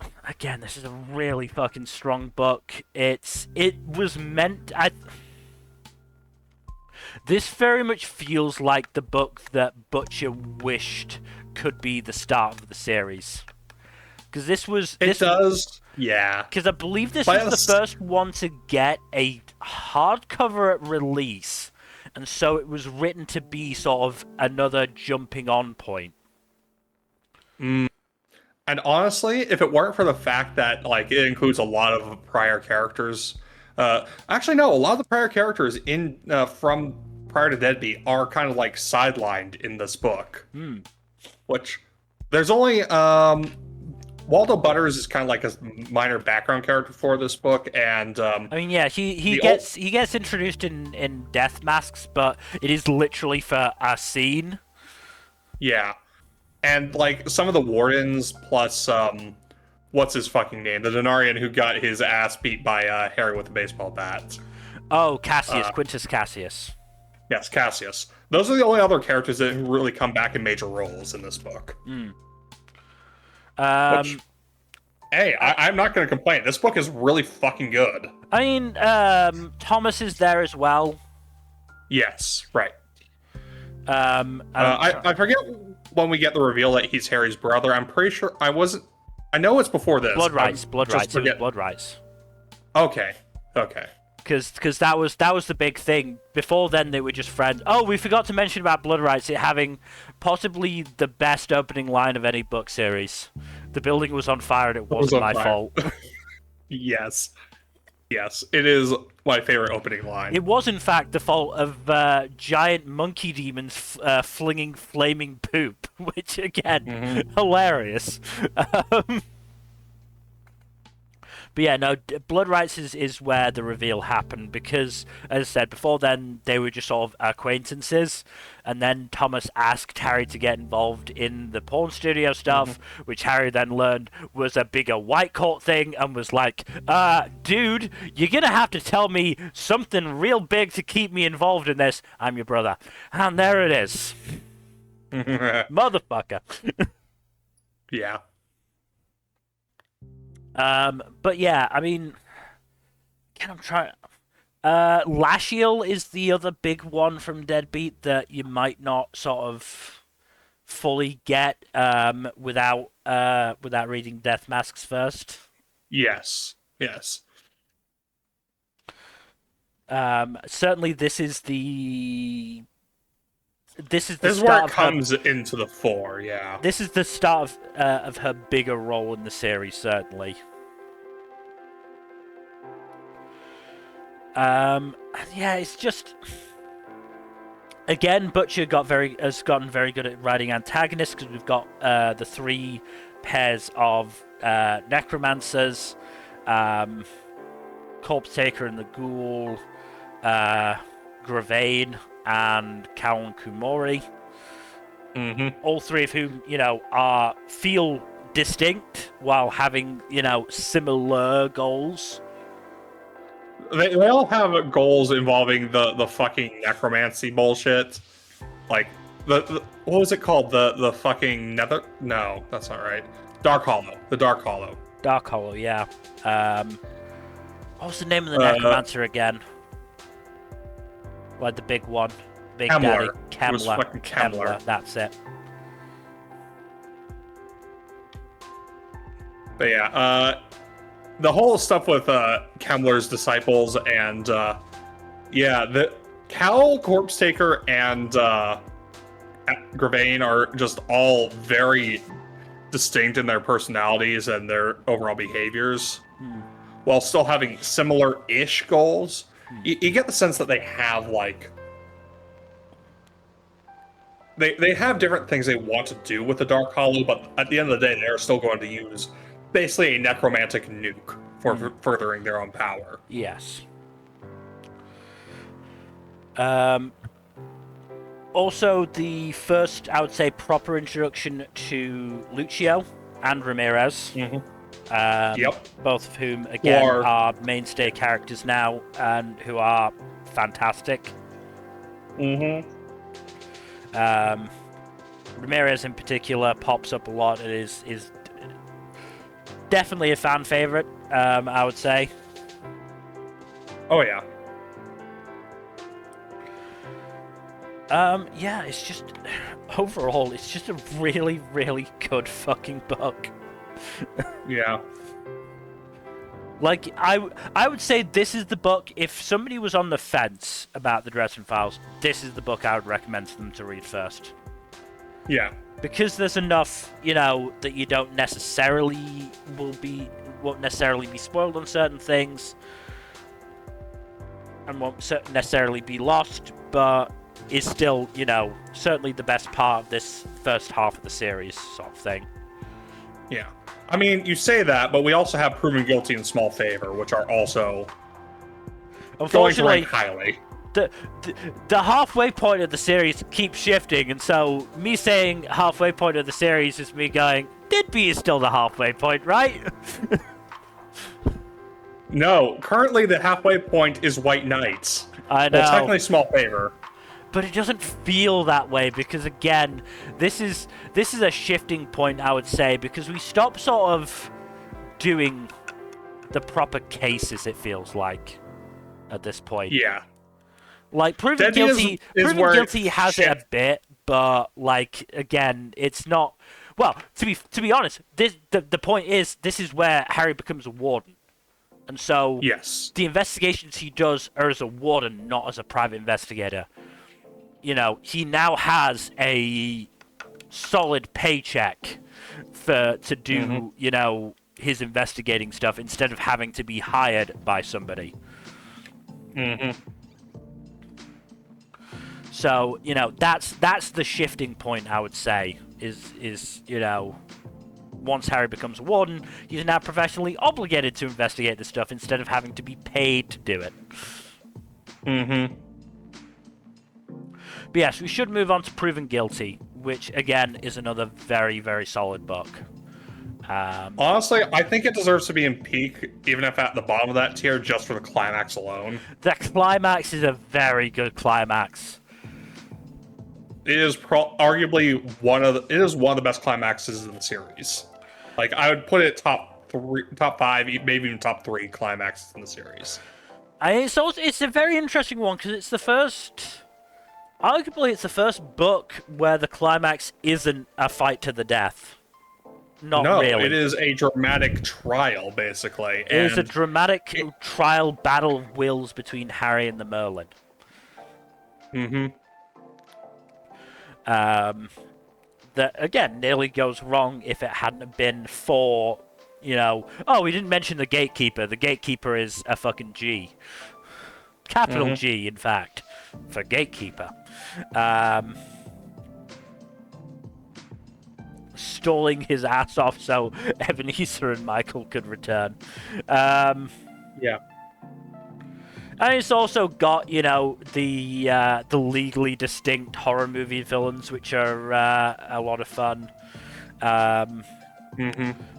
a really fucking strong book. It was meant. This very much feels like the book that Butcher wished could be the start of the series. Because It does. Yeah. Because I believe this was the first one to get a hardcover release, and so it was written to be sort of another jumping on point. And honestly, if it weren't for the fact that it includes a lot of prior characters, actually no, a lot of the prior characters in from prior to Deadbeat are kind of sidelined in this book. Which there's only Waldo Butters is kind of like a minor background character for this book, and I mean, yeah, he gets introduced in Death Masks, but it is literally for a scene. Yeah, and some of the wardens plus what's his fucking name, the Denarian who got his ass beat by Harry with a baseball bat. Oh, Cassius, Quintus Cassius. Yes, Cassius. Those are the only other characters that really come back in major roles in this book. Which, hey, I'm not going to complain. This book is really fucking good. I mean, Thomas is there as well. Yes, right. I forget when we get the reveal that he's Harry's brother. I'm pretty sure I know it's before this. Blood Rights. It was Blood Rights. Okay. Because that was the big thing. Before then, they were just friends. Oh, we forgot to mention about Blood Rights, it having possibly the best opening line of any book series. The building was on fire and it It was wasn't on my fire. fault. Yes. Yes, it is my favorite opening line. It was, in fact, the fault of giant monkey demons flinging flaming poop, which, again, hilarious. But yeah, no, Blood Rights is where the reveal happened because, as I said, before then they were just sort of acquaintances, and then Thomas asked Harry to get involved in the porn studio stuff, which Harry then learned was a bigger White Court thing, and was like, dude, you're gonna have to tell me something real big to keep me involved in this. I'm your brother. And there it is. Motherfucker. Yeah. But yeah, I mean, can I'm trying. Lashiel is the other big one from Deadbeat that you might not sort of fully get without reading Death Masks first. Yes. Yes. Certainly, this is the This is start where it of comes into the fore, yeah. This is the start of her bigger role in the series, certainly. Yeah, it's just, again, Butcher has gotten very good at writing antagonists because we've got the three pairs of necromancers, Corpse Taker and the Ghoul, Gravane, and Kaon Kumori. All three of whom, feel distinct while having, similar goals. They all have goals involving the fucking necromancy bullshit. Like, the what was it called? The fucking nether... No, that's not right. Dark Hollow. The Dark Hollow. Dark Hollow, yeah. What was the name of the necromancer again? Like the big one. Big Kemler. Daddy. It was fucking Kemler. That's it. But yeah, the whole stuff with Kemler's disciples and the Cal, Corpse Taker, and Gravane are just all very distinct in their personalities and their overall behaviors, while still having similar-ish goals. You get the sense that they have they have different things they want to do with the Dark Hollow, but at the end of the day, they are still going to use basically a necromantic nuke for furthering their own power. Yes. Also, the first, I would say, proper introduction to Lucio and Ramirez. Yep. Both of whom, again, are mainstay characters now and who are fantastic. Ramirez in particular pops up a lot. It is definitely a fan favorite, I would say. Oh yeah. Yeah, it's just, overall, it's just a really, really good fucking book. Yeah. Like, I would say this is the book, if somebody was on the fence about the Dresden Files, this is the book I would recommend to them to read first. Yeah. Because there's enough, that you don't necessarily won't necessarily be spoiled on certain things, and won't necessarily be lost, but is still, certainly the best part of this first half of the series, sort of thing. Yeah. I mean, you say that, but we also have Proven Guilty and Small Favor, which are also going to rank highly. The halfway point of the series keeps shifting, and so me saying halfway point of the series is me going, Deadbeat is still the halfway point, right? No, currently the halfway point is White Knights. I know. Well, technically Small Favor. But it doesn't feel that way because, again, this is a shifting point, I would say, because we stop sort of doing the proper cases, it feels like, at this point. Yeah. Like, Proven Guilty has it a bit, but, like, again, it's not... Well, to be honest, the point is, this is where Harry becomes a warden. And so Yes. the investigations he does are as a warden, not as a private investigator. You know, he now has a solid paycheck to do, you know, his investigating stuff instead of having to be hired by somebody. So, you know, that's the shifting point, I would say, is you know, once Harry becomes a warden, he's now professionally obligated to investigate the stuff instead of having to be paid to do it. But yes, we should move on to Proven Guilty, which, again, is another very, very solid book. Honestly, I think it deserves to be in peak, even if at the bottom of that tier, just for the climax alone. The climax is a very good climax. It is arguably one of the best climaxes in the series. Like, I would put it top 5, maybe even top 3 climaxes in the series. It's a very interesting one because it's the first. Arguably, it's the first book where the climax isn't a fight to the death. Not really. It is a dramatic trial, basically. It is a dramatic trial battle of wills between Harry and the Merlin. That, again, nearly goes wrong if it hadn't been for, you know... Oh, we didn't mention the Gatekeeper. The Gatekeeper is a fucking G. Capital G, in fact, for Gatekeeper. Stalling his ass off so Ebenezer and Michael could return. Yeah. And it's also got, you know, the legally distinct horror movie villains, which are a lot of fun.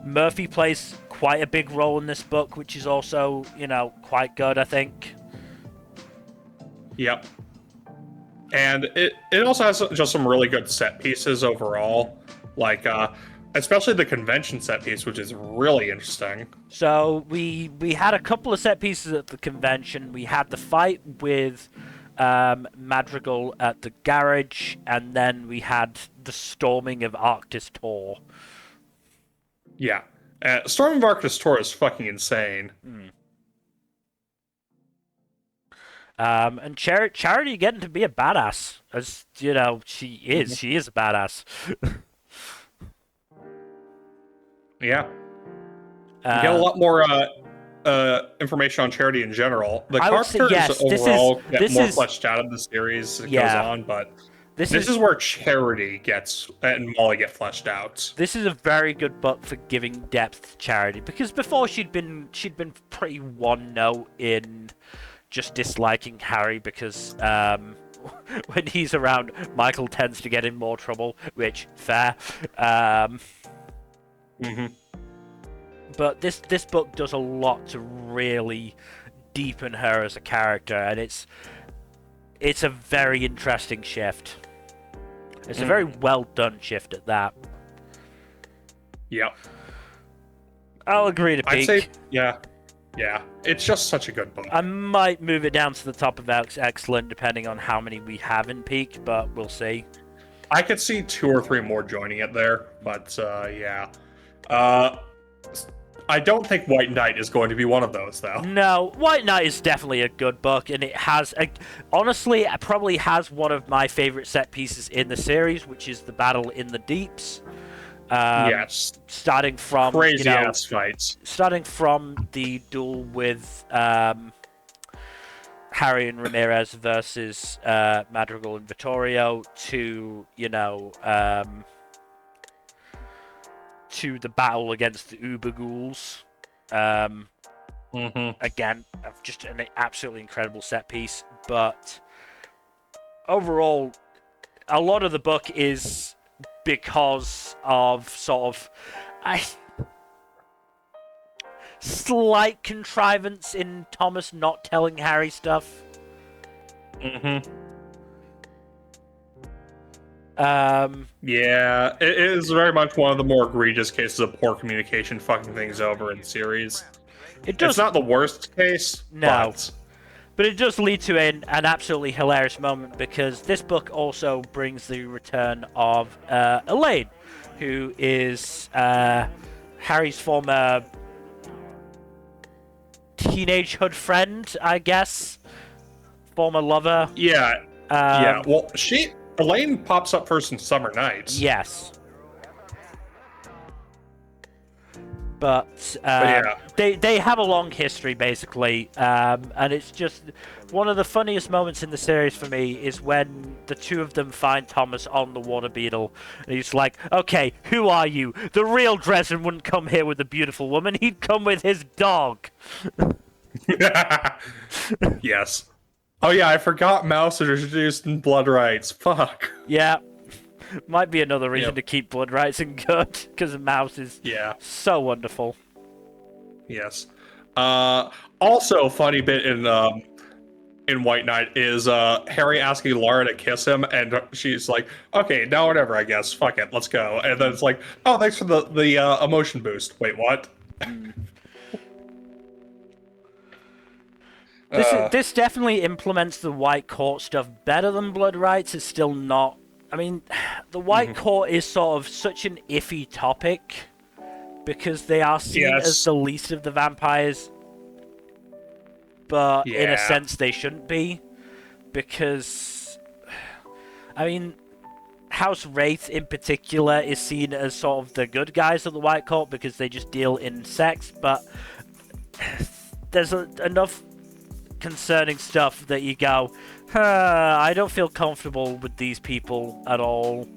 Murphy plays quite a big role in this book, which is also, you know, quite good, I think. Yep. And it also has just some really good set pieces overall. Like, especially the convention set piece, which is really interesting. So we had a couple of set pieces at the convention. We had the fight with Madrigal at the garage, and then we had the storming of Arctis Tor. Yeah. Storm of Arctis Tor is fucking insane. And Charity getting to be a badass. As, you know, she is. She is a badass. Yeah. You get a lot more information on Charity in general. The characters overall get more fleshed out of the series as it goes on, but this is where Charity and Molly get fleshed out. This is a very good book for giving depth to Charity, because before she'd been pretty one note in just disliking Harry because when he's around, Michael tends to get in more trouble, which fair. But this book does a lot to really deepen her as a character, and it's a very interesting shift. It's a very well done shift at that. Yep. I'll agree to peak. I'd say, yeah. It's just such a good book. I might move it down to the top of excellent, depending on how many we have in peak, but we'll see. I could see 2 or 3 more joining it there, but yeah. I don't think White Knight is going to be one of those, though. No, White Knight is definitely a good book, and it has, honestly, it probably has one of my favorite set pieces in the series, which is the battle in the Deeps. Yes. Starting from crazy ass fights. Starting from the duel with Harry and Ramirez versus Madrigal and Vittorio to, you know, to the battle against the Uber Ghouls. Again, just an absolutely incredible set piece. But overall, a lot of the book is because of sort of slight contrivance in Thomas not telling Harry stuff. Yeah, it is very much one of the more egregious cases of poor communication fucking things over in the series. It's not the worst case, no. But it does lead to an absolutely hilarious moment, because this book also brings the return of Elaine, who is Harry's former teenagehood friend, I guess, former lover. Yeah. Yeah. Well, Elaine pops up first in Summer Nights. Yes. But yeah. they have a long history, basically, and it's just one of the funniest moments in the series for me is when the two of them find Thomas on the water beetle, and he's like, "Okay, who are you? The real Dresden wouldn't come here with a beautiful woman; he'd come with his dog." Yes. Oh yeah, I forgot Mouse is introduced in Blood Rights. Fuck. Yeah. Might be another reason to keep Blood Rights in good, because Mouse is so wonderful. Yes. Also, funny bit in White Knight is Harry asking Laura to kiss him, and she's like, "Okay, now whatever, I guess. Fuck it, let's go." And then it's like, "Oh, thanks for the emotion boost." Wait, what? This definitely implements the White Court stuff better than Blood Rights. It's still not. I mean, the White Court is sort of such an iffy topic because they are seen as the least of the vampires, but in a sense they shouldn't be, because, I mean, House Wraith in particular is seen as sort of the good guys of the White Court because they just deal in sex, but there's enough concerning stuff that you go, I don't feel comfortable with these people at all.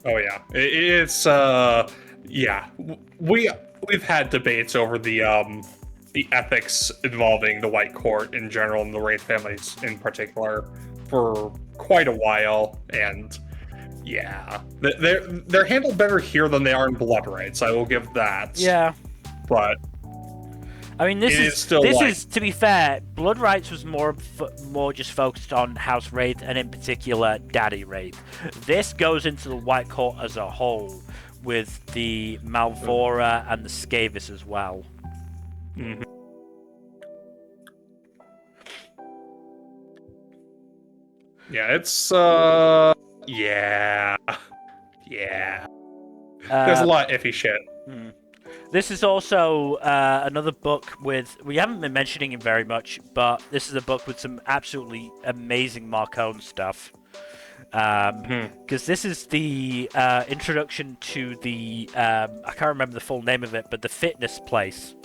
Oh yeah, it's we've had debates over the ethics involving the White Court in general and the Wraith families in particular for quite a while, and yeah, they're handled better here than they are in Blood Rights. I will give that. Yeah, but I mean, this is to be fair, Blood Rights was more just focused on House Wraith and in particular Daddy Wraith. This goes into the White Court as a whole with the Malvora and the Scavis as well. Mm-hmm. Yeah, it's yeah. There's a lot of iffy shit. This is also another book with, we haven't been mentioning him very much, but this is a book with some absolutely amazing Marcone stuff. Because this is the introduction to the, I can't remember the full name of it, but the fitness place.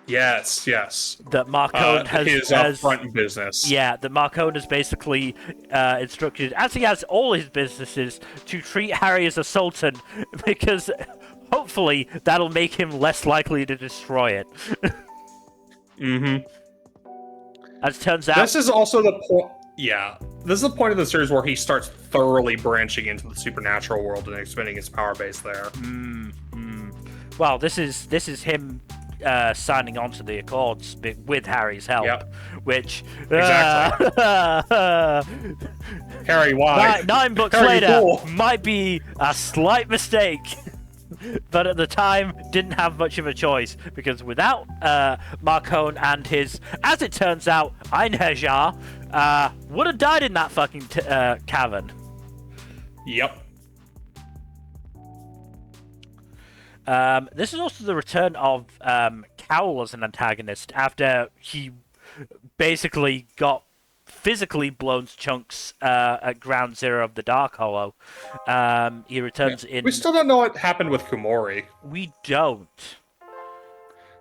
Yes. That Marcone has his upfront business. Yeah, that Marcone has basically instructed, as he has all his businesses, to treat Harry as a sultan, because hopefully that'll make him less likely to destroy it. As it turns out, this is also the point. Yeah, this is the point of the series where he starts thoroughly branching into the supernatural world and expanding his power base there. Well, this is him signing on to the Accords with Harry's help, which exactly. Harry, why? 9 books Harry, later might be a slight mistake. But at the time, didn't have much of a choice, because without Marcone and his, as it turns out, Einherjar, would have died in that fucking cavern. Yep. This is also the return of Cowl as an antagonist, after he basically got physically blown to chunks at Ground Zero of the Dark Hollow. He returns in... We still don't know what happened with Kumori. We don't.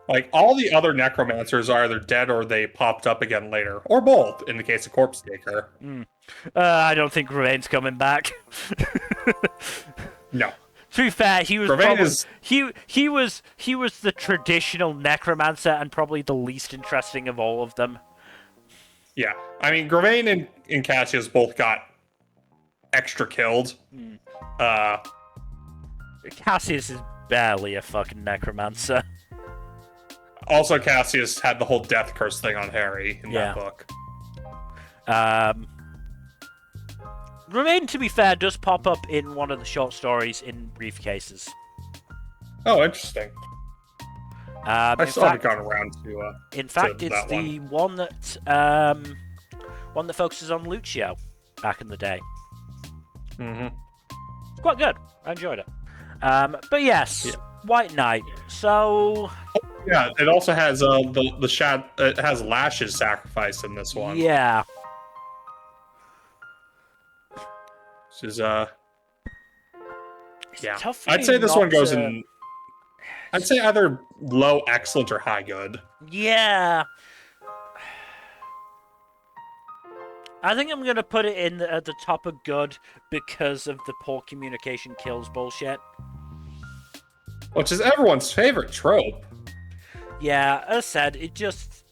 Like, all the other necromancers are either dead or they popped up again later. Or both, in the case of Corpse Taker. I don't think Ravain's coming back. No. To be fair, he was he was the traditional necromancer and probably the least interesting of all of them. Yeah, I mean, Gravain and Cassius both got extra killed. Cassius is barely a fucking necromancer. Also, Cassius had the whole death curse thing on Harry in that book. Ravain, to be fair, does pop up in one of the short stories in briefcases. Oh, interesting. I still haven't gone around to. In fact, it's the one that focuses on Lucio back in the day. It's quite good. I enjoyed it. But yes, White Knight. So Yeah, it also has the shad. It has Lash's sacrifice in this one, yeah, which is it's yeah. tough for I'd me say this one not goes to. in. I'd say either low, excellent, or high good. Yeah, I think I'm gonna put it in at the top of good because of the poor communication kills bullshit. Which is everyone's favorite trope. Yeah, as I said, it just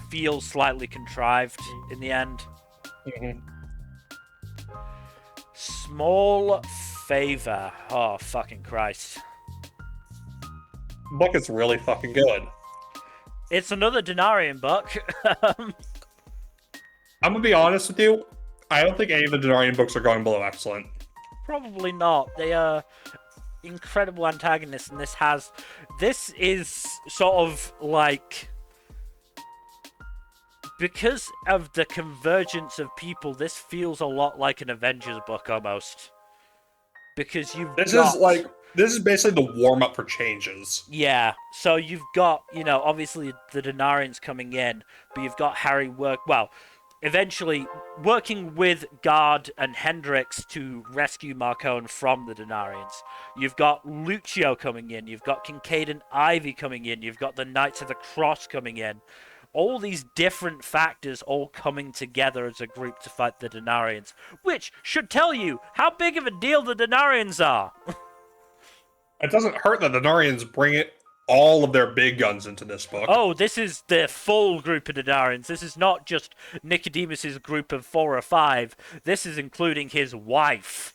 feels slightly contrived in the end. Mm-hmm. Small favor. Oh fucking Christ! Book is really fucking good. It's another Denarian book. I'm gonna be honest with you. I don't think any of the Denarian books are going below excellent. Probably not. They are incredible antagonists, and this is sort of like, because of the convergence of people, this feels a lot like an Avengers book almost. Because This is basically the warm up for changes. yeah, so you've got, obviously the Denarians coming in, but you've got Harry eventually working with Guard and Hendrix to rescue Marcone from the Denarians. You've got Lucio coming in, you've got Kincaid and Ivy coming in, you've got the Knights of the Cross coming in. All these different factors all coming together as a group to fight the Denarians, which should tell you how big of a deal the Denarians are. It doesn't hurt that the Denarians bring it all of their big guns into this book. Oh, this is the full group of Denarians. This is not just Nicodemus's group of 4 or 5. This is including his wife.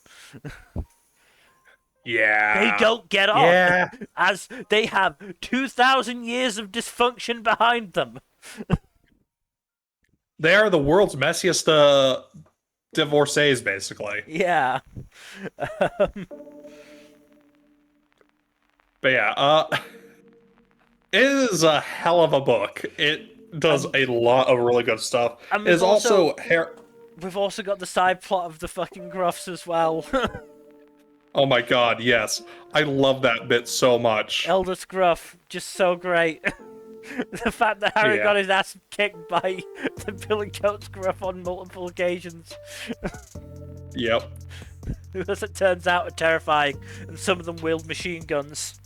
Yeah. They don't get on, Yeah. as they have 2,000 years of dysfunction behind them. They are the world's messiest divorcees, basically. Yeah. But yeah, it is a hell of a book. It does a lot of really good stuff. And It's also we've also got the side plot of the fucking Gruffs as well. oh my god, yes. I love that bit so much. Eldest Gruff, just so great. The fact that Harry Yeah. got his ass kicked by the Billy Goat's Gruff on multiple occasions. Yep. Who, as it turns out, are terrifying, and some of them wield machine guns.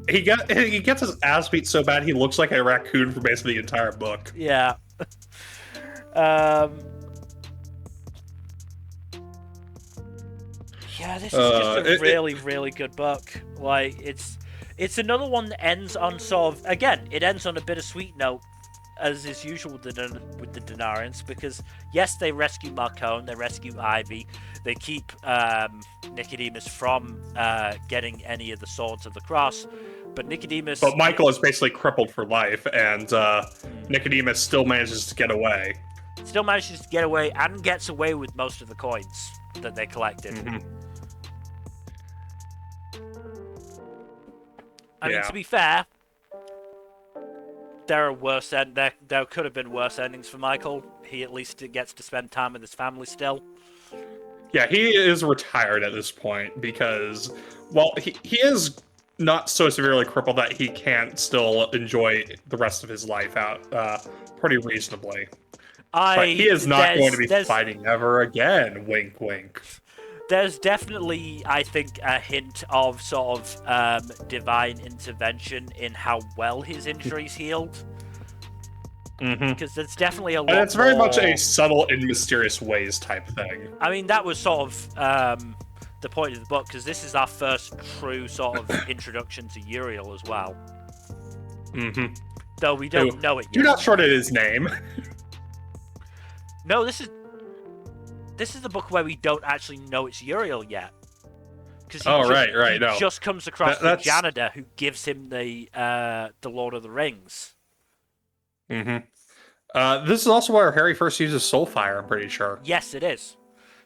He gets his ass beat so bad he looks like a raccoon for basically the entire book. Yeah. Yeah, this is just a really good book. Like, it's another one that ends on sort of, again, it ends on a bittersweet note, as is usual with the Denarians, because yes, they rescue Marcone, they rescue Ivy, they keep Nicodemus from getting any of the swords of the cross, but Michael is basically crippled for life, and Nicodemus still manages to get away. Still manages to get away, and gets away with most of the coins that they collected. Mm-hmm. I mean, to be fair, there could have been worse endings for Michael. He at least gets to spend time with his family still. Yeah, he is retired at this point because, well, he is not so severely crippled that he can't still enjoy the rest of his life out pretty reasonably. But he is not going to be fighting ever again. Wink, wink. There's definitely, I think, a hint of sort of divine intervention in how well his injuries healed. Because there's definitely a lot. And it's very much a subtle in mysterious ways type thing. I mean, that was sort of the point of the book, because this is our first true sort of introduction to Uriel as well. Though we don't know it yet. Do not shorten his name. No, this is the book where we don't actually know it's Uriel yet. Because he just comes across the janitor who gives him the Lord of the Rings. This is also where Harry first uses Soulfire, I'm pretty sure. Yes, it is.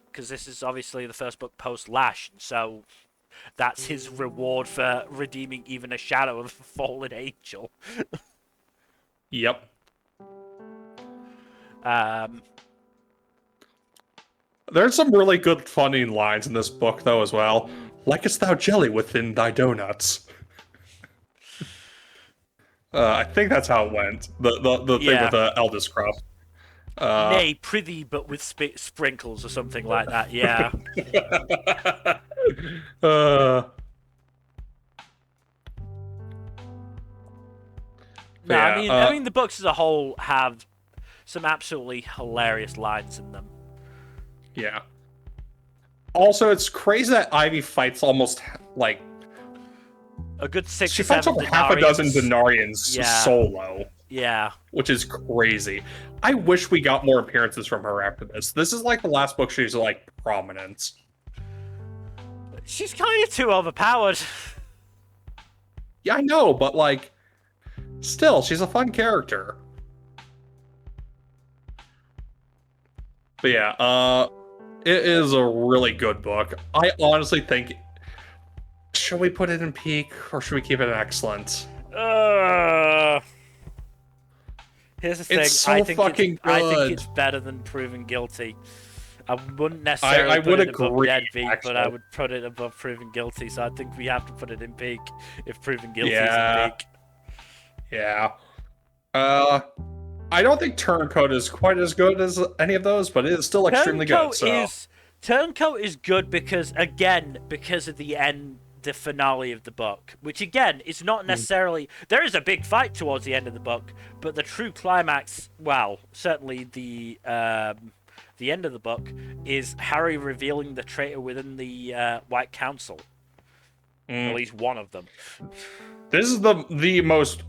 Because this is obviously the first book post-Lash, so that's his reward for redeeming even a shadow of a fallen angel. Yep. There's some really good funny lines in this book, though, as well. Likest thou jelly within thy donuts? I think that's how it went. The thing with the eldest crop. Nay, prithee, but with sprinkles or something like that. Yeah. No, yeah, I mean, the books as a whole have some absolutely hilarious lines in them. Yeah. Also, it's crazy that Ivy fights almost like a good 6 she or fights 7 over half a dozen Denarians solo. Yeah. Which is crazy. I wish we got more appearances from her after this. This is like the last book she's like prominent. She's kind of too overpowered. Yeah, I know, but like, still, she's a fun character. But yeah, it is a really good book. I honestly think, should we put it in peak or should we keep it in excellent? Here's the thing. It's so fucking good. I think it's better than Proven Guilty. I wouldn't necessarily put it above Deadbeat, but I would put it above Proven Guilty, so I think we have to put it in peak if Proven Guilty is in peak. Yeah. I don't think Turncoat is quite as good as any of those, but it is still extremely good. Turncoat is good because of the end, the finale of the book, which again is not necessarily there is a big fight towards the end of the book, but the true climax, well, certainly the end of the book is Harry revealing the traitor within the White Council. At least one of them. This is the most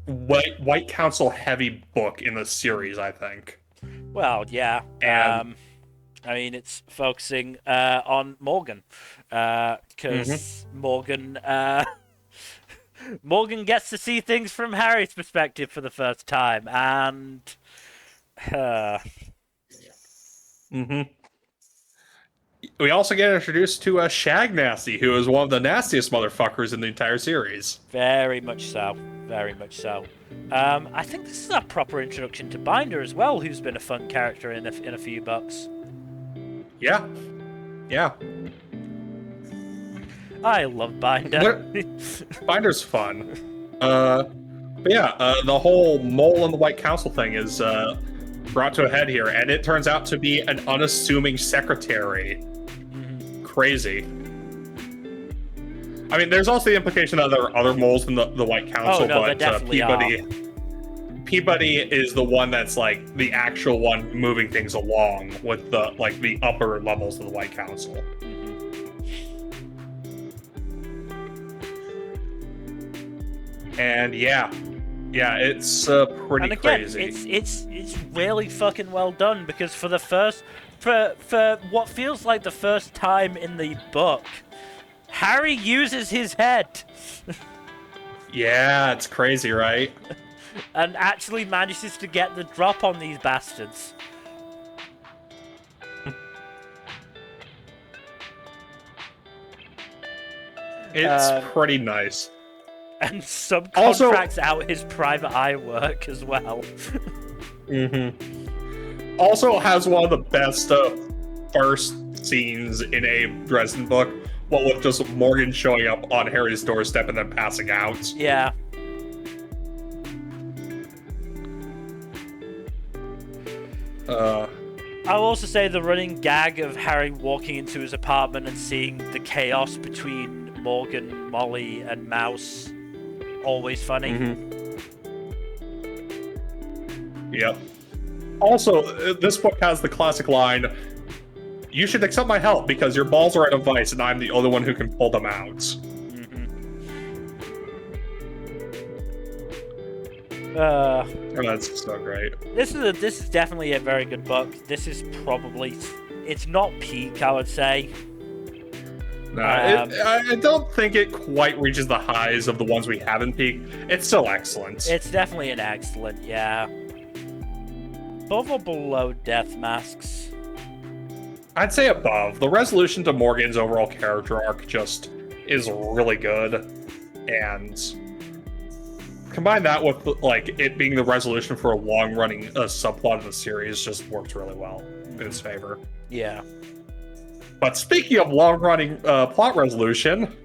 White Council heavy book in the series, I think. Well, yeah. And I mean, it's focusing on Morgan, because Morgan gets to see things from Harry's perspective for the first time, and we also get introduced to Shag Nasty, who is one of the nastiest motherfuckers in the entire series. Very much so. Very much so. I think this is a proper introduction to Binder as well, who's been a fun character in a few books. Yeah. Yeah. I love Binder. Binder's fun. But yeah, the whole mole and the White Council thing is brought to a head here, and it turns out to be an unassuming secretary. Crazy. I mean, there's also the implication that there are other moles in the White Council, but Peabody is the one that's like the actual one moving things along with the upper levels of the White Council. And yeah, it's pretty crazy. It's really fucking well done, because for what feels like the first time in the book, Harry uses his head. Yeah, it's crazy, right? And actually manages to get the drop on these bastards. It's pretty nice. And subcontracts out his private eye work as well. Also has one of the best first scenes in a Dresden book. Well, with just Morgan showing up on Harry's doorstep and then passing out. Yeah. I'll also say the running gag of Harry walking into his apartment and seeing the chaos between Morgan, Molly, and Mouse. Always funny. Yep. Also, this book has the classic line, "You should accept my help because your balls are in a vice and I'm the only one who can pull them out." And that's so great. This is definitely a very good book. This is probably, it's not peak, I would say. No, I don't think it quite reaches the highs of the ones we have in peak. It's still excellent. It's definitely an excellent, yeah. Above or below Death Masks? I'd say above. The resolution to Morgan's overall character arc just is really good, and combine that with like it being the resolution for a long-running subplot of the series just works really well in its favor. Yeah. But speaking of long-running plot resolution,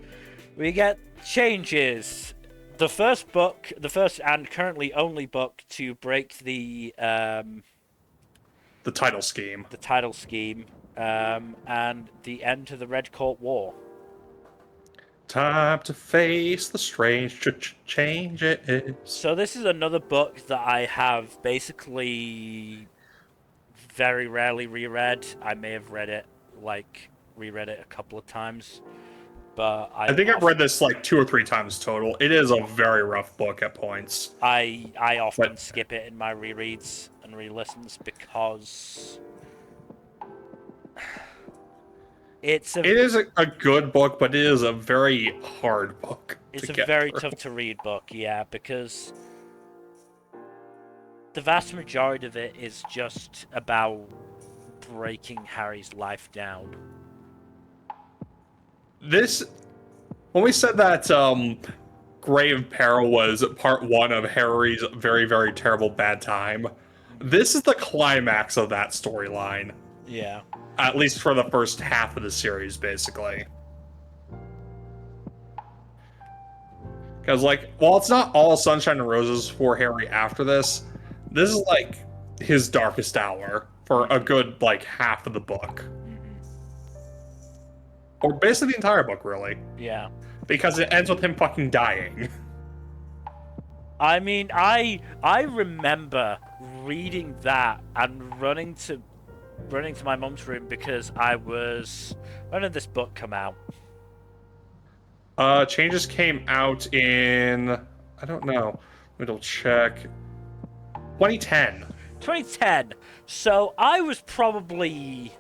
we get changes. The first and currently only book to break the title scheme. title scheme, and the end to the Red Court War. Time to face the strange changes. So this is another book that I have basically very rarely reread. I may have reread it a couple of times, but I think I've read this like 2 or 3 times total. It is a very rough book at points. I often skip it in my rereads and re-listens because it is a good book, but it is a very hard book. It's a very tough to read book, yeah, because the vast majority of it is just about breaking Harry's life down. When we said that Grave Peril was part 1 of Harry's very, very terrible bad time, this is the climax of that storyline. Yeah. At least for the first half of the series, basically. Because, like, while it's not all sunshine and roses for Harry after this is, like, his darkest hour for a good, like, half of the book. Or basically the entire book, really. Yeah. Because it ends with him fucking dying. I mean, I remember reading that and running to my mum's room because I was... When did this book come out? Changes came out in... I don't know. Let me check. 2010. 2010. So I was probably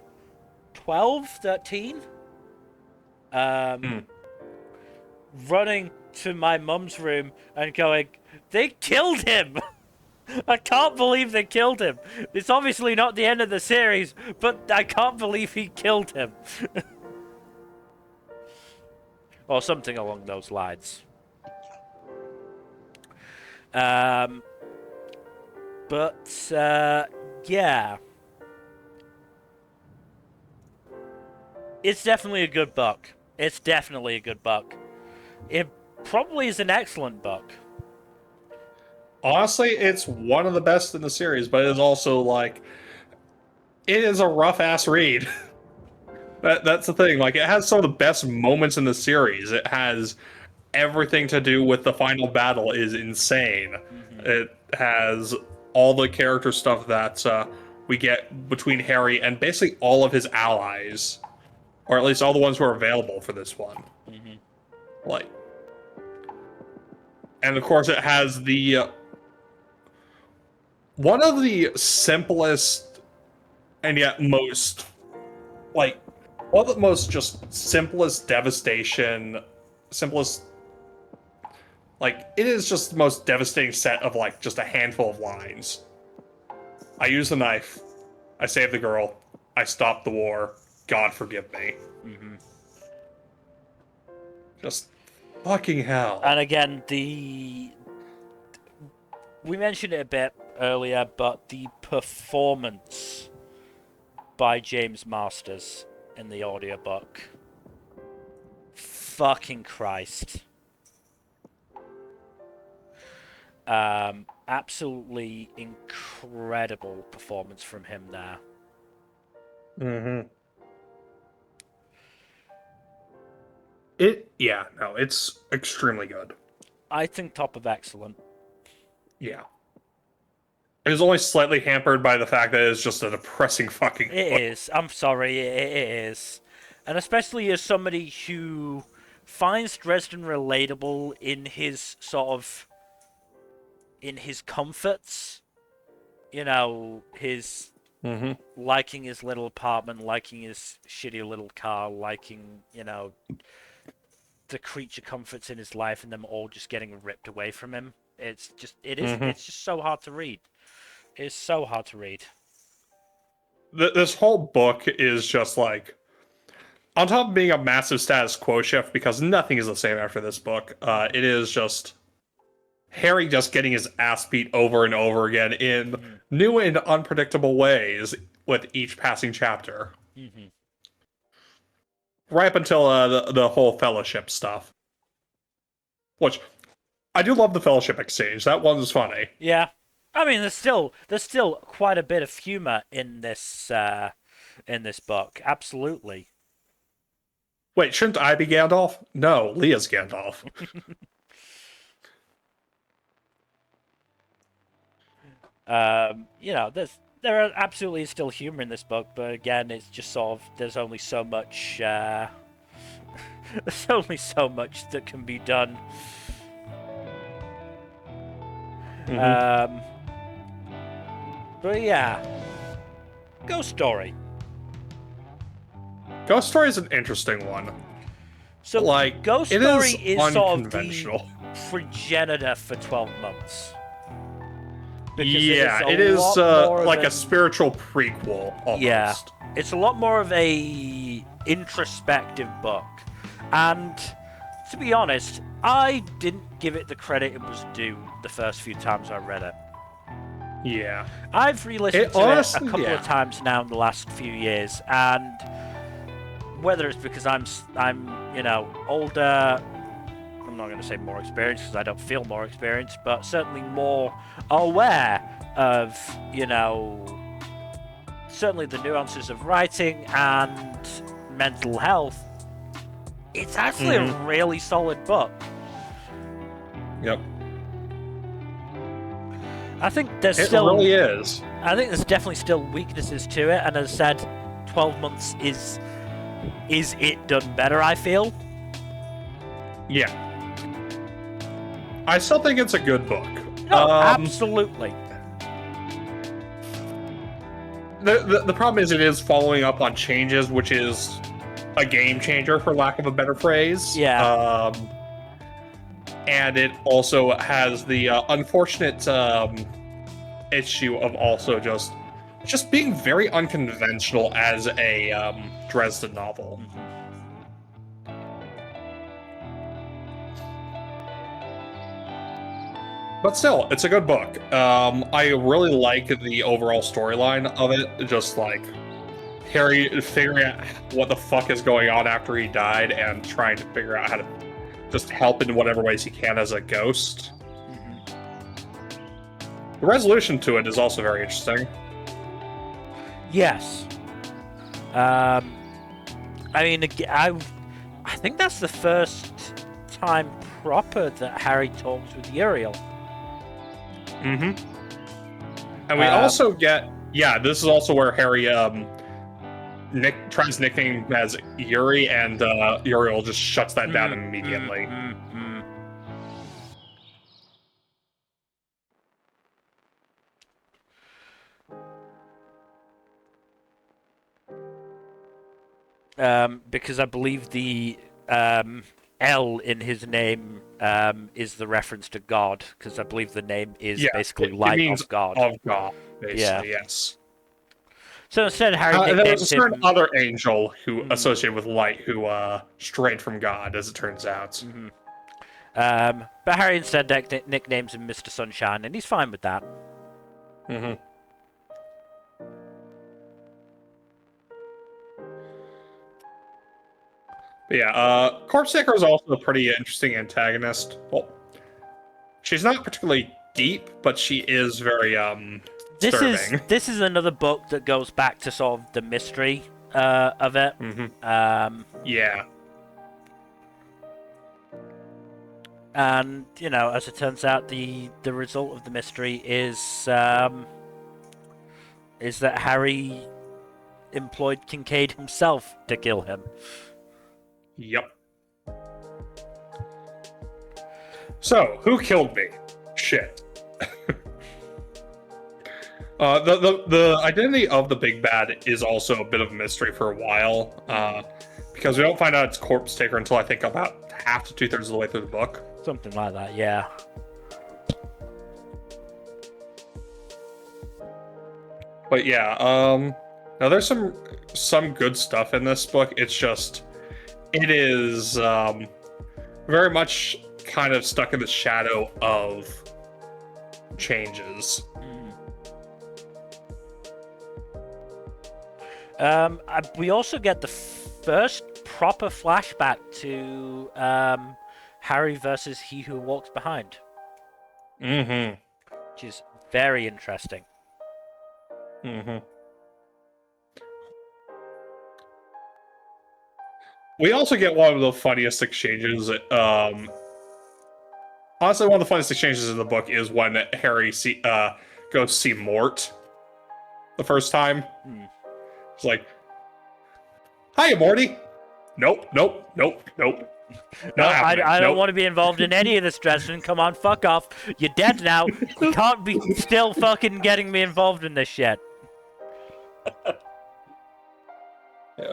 12, 13. Running to my mum's room and going, they killed him! I can't believe they killed him. It's obviously not the end of the series, but I can't believe he killed him. Or something along those lines. Yeah. It's definitely a good book. It's definitely a good book. It probably is an excellent book. Honestly, it's one of the best in the series, but it is also, like... It is a rough-ass read. That's the thing. Like, it has some of the best moments in the series. It has everything to do with the final battle is insane. Mm-hmm. It has all the character stuff that we get between Harry and basically all of his allies. Or at least all the ones who are available for this one. Mm-hmm. Like... And of course it has the... one of the simplest and yet most... Like... one of the most just simplest devastation... Simplest... Like, it is just the most devastating set of, like, just a handful of lines. I use the knife. I save the girl. I stop the war. God forgive me. Mm-hmm. Just fucking hell. And again, we mentioned it a bit earlier, but the performance by James Masters in the audiobook. Fucking Christ. Absolutely incredible performance from him there. Mm-hmm. It's extremely good. I think top of excellent. Yeah. It is only slightly hampered by the fact that it's just a depressing fucking book. It is. I'm sorry, it is. And especially as somebody who finds Dresden relatable in his comforts. You know, his liking his little apartment, liking his shitty little car, liking, you know, the creature comforts in his life and them all just getting ripped away from him. It's just so hard to read. It's so hard to read. This whole book is just like, on top of being a massive status quo shift, because nothing is the same after this book, it is just Harry just getting his ass beat over and over again in new and unpredictable ways with each passing chapter. Mm-hmm. right up until the whole fellowship stuff. Which I do love the fellowship exchange. That one's funny. Yeah. I mean, there's still quite a bit of humor in this book. Absolutely. Wait, shouldn't I be Gandalf? No, Leah's Gandalf. There are absolutely still humor in this book, but again, it's just sort of there's only so much. There's only so much that can be done. Mm-hmm. Um, but yeah, Ghost Story. Ghost Story is an interesting one. So, Like, Ghost it Story is is sort of the unconventional. progenitor for 12 months. Yeah, it is like a spiritual prequel, almost. Yeah, it's a lot more of a introspective book. And, to be honest, I didn't give it the credit it was due the first few times I read it. Yeah. I've re-listened to honestly, it a couple of times now in the last few years, and whether it's because I'm older, I'm not going to say more experienced because I don't feel more experienced, but certainly more aware of, certainly the nuances of writing and mental health. It's actually a really solid book. Yep. I think it really is. I think there's definitely still weaknesses to it, and as I said, 12 months is it done better, I feel. Yeah. I still think it's a good book. No, absolutely. The problem is it is following up on changes, which is a game changer, for lack of a better phrase. Yeah. And it also has the unfortunate issue of also just being very unconventional as a Dresden novel. But still, it's a good book. I really like the overall storyline of it. Just like Harry figuring out what the fuck is going on after he died and trying to figure out how to just help in whatever ways he can as a ghost. The resolution to it is also very interesting. Yes. I mean, I think that's the first time proper that Harry talks with Uriel. And we also get, this is also where Harry tries nickname him as Yuri, and Uriel just shuts that down immediately. Because I believe the L in his name is the reference to God, because I believe the name is basically light of God. Of God, basically, yes. So instead, Harry there nicknames was a certain him other angel who associated with light who strayed from God, as it turns out. But Harry instead nicknames him Mr. Sunshine, and he's fine with that. But yeah, Corpse Taker is also a pretty interesting antagonist. Well, she's not particularly deep, but she is very disturbing. This is another book that goes back to sort of the mystery of it. Yeah. And as it turns out, the result of the mystery is that Harry employed Kincaid himself to kill him. Yep. So, who killed me? Shit. The identity of the big bad is also a bit of a mystery for a while, because we don't find out it's Corpse Taker until I think about half to 2/3 of the way through the book. Something like that, yeah. But yeah, now there's some good stuff in this book. It's just, it is very much kind of stuck in the shadow of changes. We also get the first proper flashback to Harry versus He Who Walks Behind, Mm-hmm. which is very interesting. Mm-hmm. We also get one of the funniest exchanges. Honestly, one of the funniest exchanges in the book is when Harry goes to see Mort the first time. It's like, "Hiya, Morty." Nope, nope, nope, nope. No, Not happening. I don't Nope. want to be involved in any of this, Dresden. Come on, fuck off. You're dead now. You can't be still fucking getting me involved in this shit. Yeah.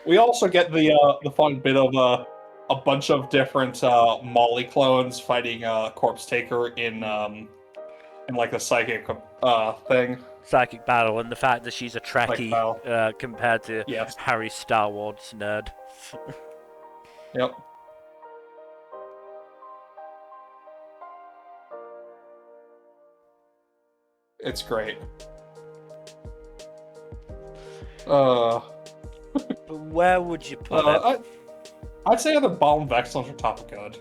We also get the fun bit of a bunch of different Molly clones fighting Corpse Taker in like a psychic thing. Psychic battle, and the fact that she's a Psychic battle. Trekkie compared to Yes. Harry's Star Wars nerd. Yep. It's great. But where would you put it? I'd say either bottom of excellent or top of good.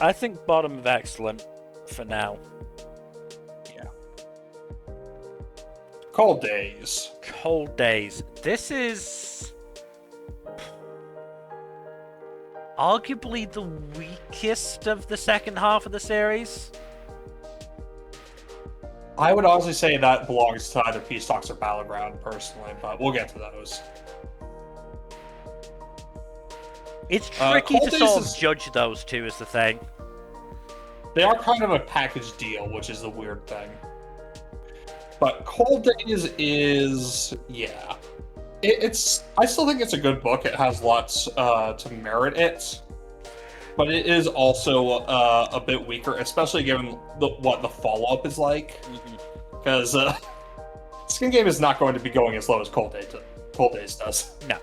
I think bottom of excellent for now. Yeah. Cold Days. Cold Days. This is arguably the weakest of the second half of the series. I would honestly say that belongs to either Peace Talks or Battleground, personally, but we'll get to those. It's tricky Cold to Days sort is- of judge those two, is the thing. They are kind of a package deal, which is the weird thing. But Cold Days is, yeah. It's. I still think it's a good book. It has lots to merit it. But it is also a bit weaker, especially given what the follow-up is like. Because Skin Game is not going to be going as low as Cold Days does. No.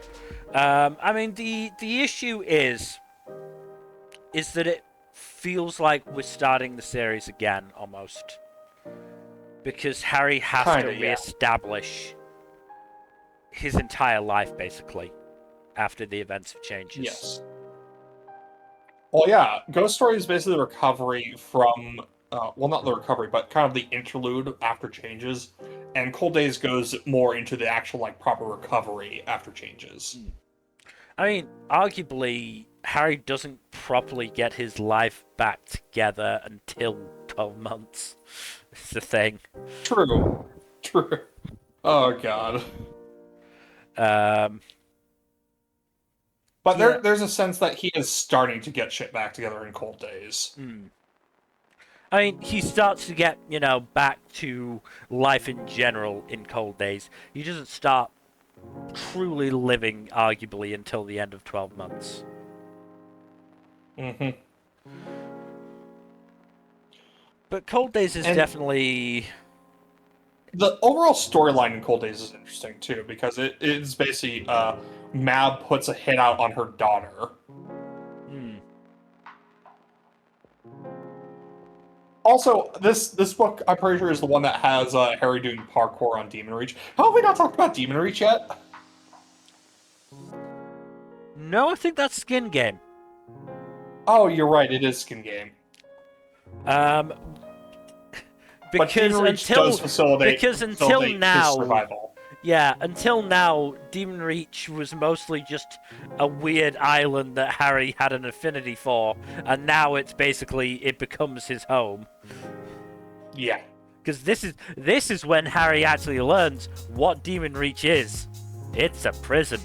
I mean, the issue is that it feels like we're starting the series again, almost. Because Harry has Kinda, to yeah. reestablish his entire life, basically, after the events of changes. Yes. Well, yeah, Ghost Story is basically the recovery from, well, not the recovery, but kind of the interlude after changes, and Cold Days goes more into the actual, like, proper recovery after changes. I mean, arguably, Harry doesn't properly get his life back together until 12 months. It's the thing. True. True. Oh, God. But Yeah. there's a sense that he is starting to get shit back together in Cold Days. I mean, he starts to get, back to life in general in Cold Days. He doesn't start truly living, arguably, until the end of 12 months. Mm-hmm. But Cold Days is And- definitely... The overall storyline in Cold Days is interesting, too, because it is basically, Mab puts a hit out on her daughter. Also, this book, I'm pretty sure, is the one that has Harry doing parkour on Demon Reach. How have we not talked about Demon Reach yet? No, I think that's Skin Game. Oh, you're right, it is Skin Game. But But Demon Reach does facilitate his survival. Yeah, until now, Demon Reach was mostly just a weird island that Harry had an affinity for, and now it becomes his home. Yeah. Because this is when Harry actually learns what Demon Reach is. It's a prison.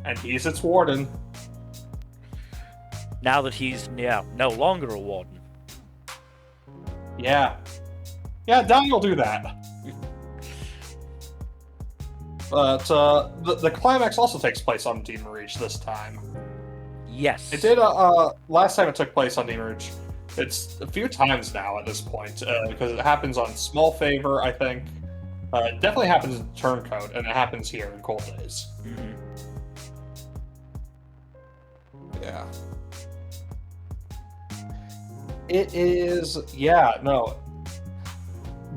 And he's its warden. Now that he's no longer a warden. Yeah. Yeah, Donnie will do that. But the climax also takes place on Demon Reach this time. Yes. It did, last time it took place on Demon Reach. It's a few times now at this point, because it happens on Small Favor, I think. It definitely happens in Turncoat, and it happens here in Cold Days. Yeah. It is, yeah, no.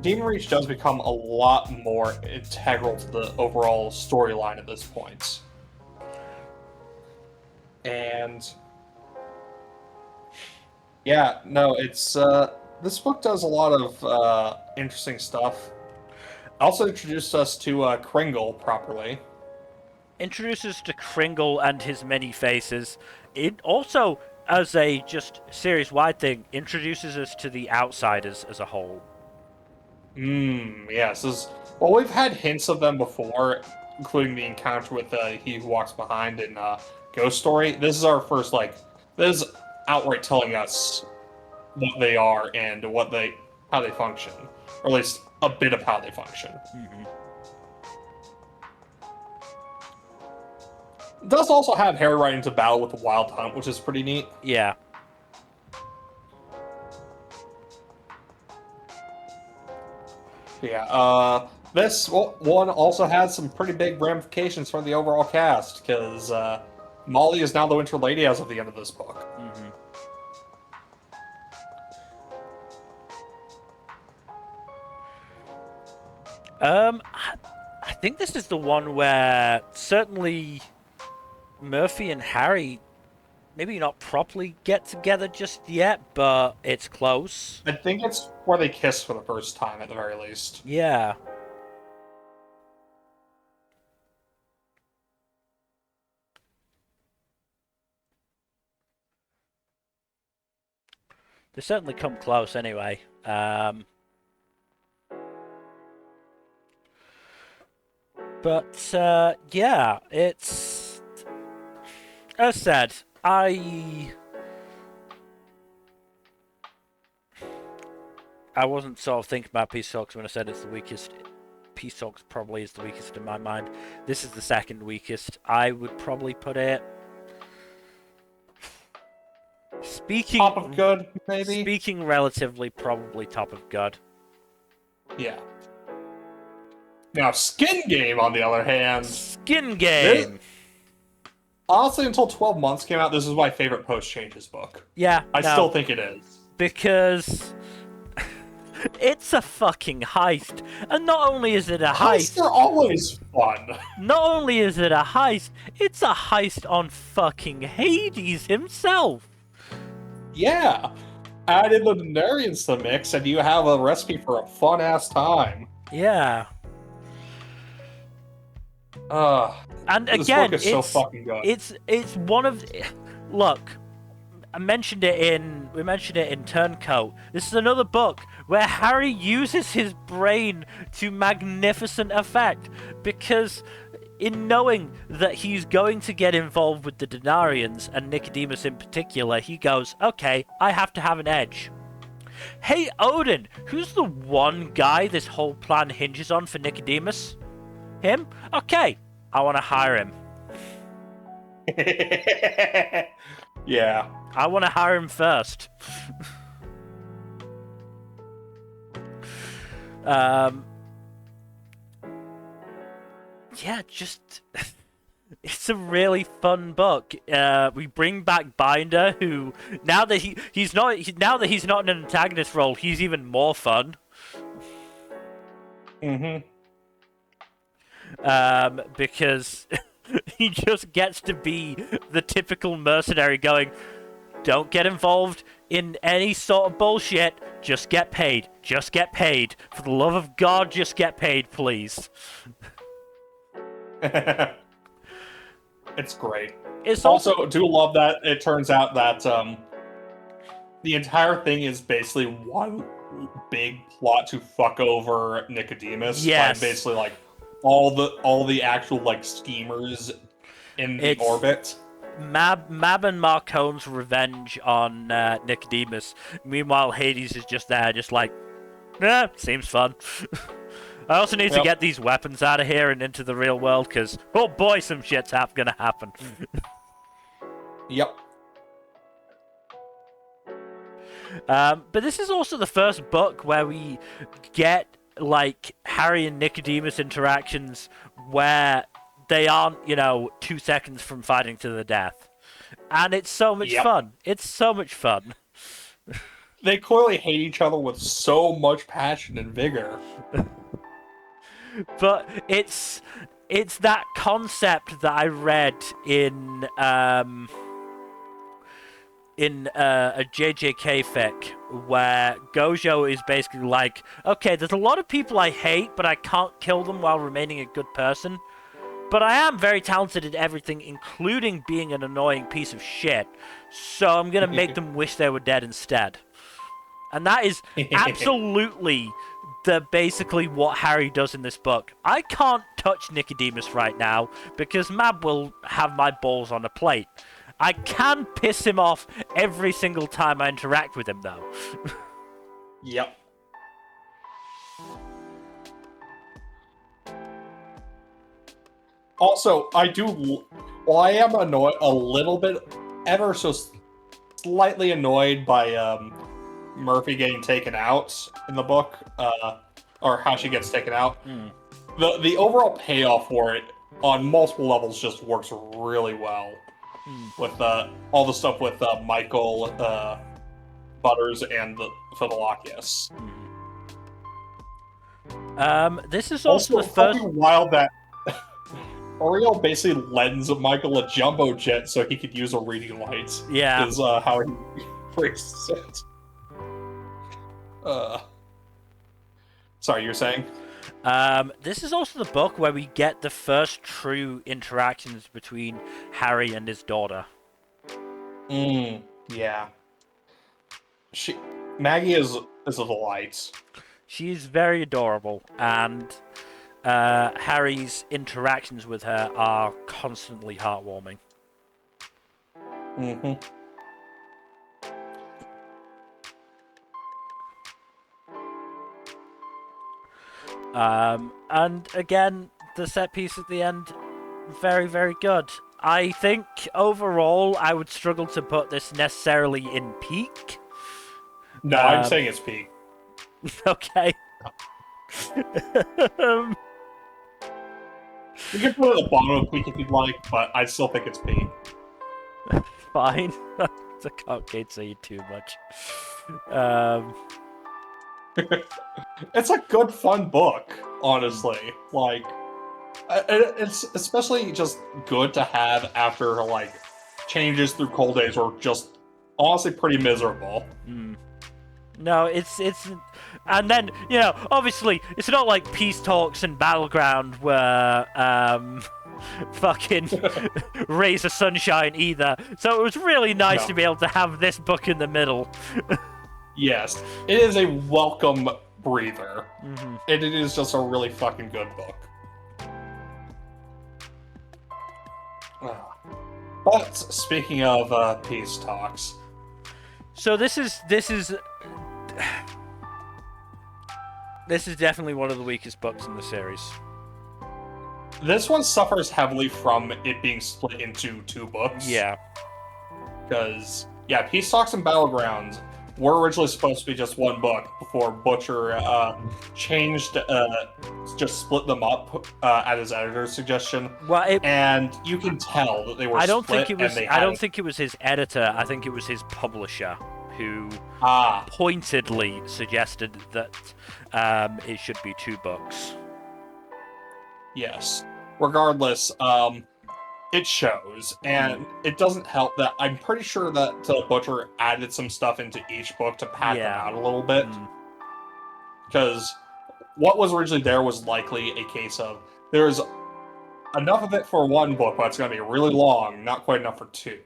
Demon Reach does become a lot more integral to the overall storyline at this point. And yeah, no, it's this book does a lot of interesting stuff. Also introduced us to Kringle properly. Introduces to Kringle and his many faces. It also, as a just series-wide thing, introduces us to the Outsiders as a whole. Yes. Well, we've had hints of them before, including the encounter with He Who Walks Behind in Ghost Story. This is our first, this is outright telling us what they are and how they function. Or at least a bit of how they function. Mm-hmm. It does also have Harry riding into battle with the Wild Hunt, which is pretty neat. Yeah. Yeah, this one also has some pretty big ramifications for the overall cast, because Molly is now the Winter Lady as of the end of this book. Mm-hmm. I think this is the one where certainly Murphy and Harry maybe not properly get together just yet, but it's close. I think it's where they kiss for the first time, at the very least. Yeah. They certainly come close anyway. But yeah, it's as said. I wasn't sort of thinking about Peace Talks when I said it's the weakest. Peace Talks probably is the weakest in my mind. This is the second weakest. I would probably put it. Speaking Top of good, maybe? Speaking relatively, probably top of good. Yeah. Now, Skin Game, on the other hand... Skin Game! Honestly, until 12 Months came out, this is my favorite post-changes book. Yeah, I still think it is. Because... it's a fucking heist. And not only is it a Heists are always fun. Not only is it a heist, it's a heist on fucking Hades himself. Yeah. Add in the Denarians to the mix, and you have a recipe for a fun-ass time. Yeah. And this again, book is so fucking good. It's one of... Look, we mentioned it in Turncoat. This is another book where Harry uses his brain to magnificent effect, because in knowing that he's going to get involved with the Denarians, and Nicodemus in particular, he goes, okay, I have to have an edge. Hey, Odin, who's the one guy this whole plan hinges on for Nicodemus? Him? Okay, I want to hire him. Yeah. I want to hire him first. Yeah, just... it's a really fun book. We bring back Binder, who now that he's not in an antagonist role, he's even more fun. Because he just gets to be the typical mercenary going, don't get involved in any sort of bullshit, just get paid. Just get paid. For the love of God, just get paid, please. It's great. It's also do love that it turns out that the entire thing is basically one big plot to fuck over Nicodemus. Yes. By basically like all the actual like schemers in the orbit. Mab and Marcone's revenge on Nicodemus. Meanwhile, Hades is just there, just like, seems fun. I also need to get these weapons out of here and into the real world, because, oh boy, some shit's gonna happen. Yep. But this is also the first book where we get, like, Harry and Nicodemus interactions where they aren't, 2 seconds from fighting to the death. And it's so much fun. It's so much fun. They clearly hate each other with so much passion and vigor. But it's that concept that I read in a JJK fic where Gojo is basically like, okay, there's a lot of people I hate, but I can't kill them while remaining a good person. But I am very talented at everything, including being an annoying piece of shit. So I'm gonna make them wish they were dead instead. And that is absolutely basically what Harry does in this book. I can't touch Nicodemus right now because Mab will have my balls on a plate. I can piss him off every single time I interact with him, though. Yep. Also, well, I am annoyed a little bit, ever so slightly annoyed by Murphy getting taken out in the book, or how she gets taken out. The overall payoff for it on multiple levels just works really well. With all the stuff with Michael, Butters, and Philokius. This is also the first. Wild that Oriel basically lends Michael a jumbo jet so he could use a reading light. Yeah. Is how he phrases it. Sorry, you're saying? This is also the book where we get the first true interactions between Harry and his daughter. Yeah. Maggie is a delight. She's very adorable, and Harry's interactions with her are constantly heartwarming. And again, the set piece at the end, very, very good. I think overall, I would struggle to put this necessarily in peak. No, I'm saying it's peak. Okay. You can put it at the bottom of peak if you'd like, but I still think it's peak. Fine. I can't say too much. It's a good, fun book, honestly. Like, it's especially just good to have after, like, changes through Cold Days were just honestly pretty miserable. No, it's and then, you know, obviously it's not like Peace Talks and Battleground where fucking Rays of Sunshine either. So it was really nice to be able to have this book in the middle. Yes, it is a welcome breather. And it is just a really fucking good book. But speaking of Peace Talks, so this is definitely one of the weakest books in the series. This one suffers heavily from it being split into two books. Yeah. Because, yeah, Peace Talks and Battlegrounds were originally supposed to be just one book before Butcher changed, just split them up at his editor's suggestion. Well, and you can tell that they were split. I don't think it was his editor. I think it was his publisher who pointedly suggested that it should be two books. Yes. Regardless, it shows, and it doesn't help that I'm pretty sure that Butcher added some stuff into each book to pad them out a little bit. Because what was originally there was likely a case of there's enough of it for one book, but it's going to be really long, not quite enough for two.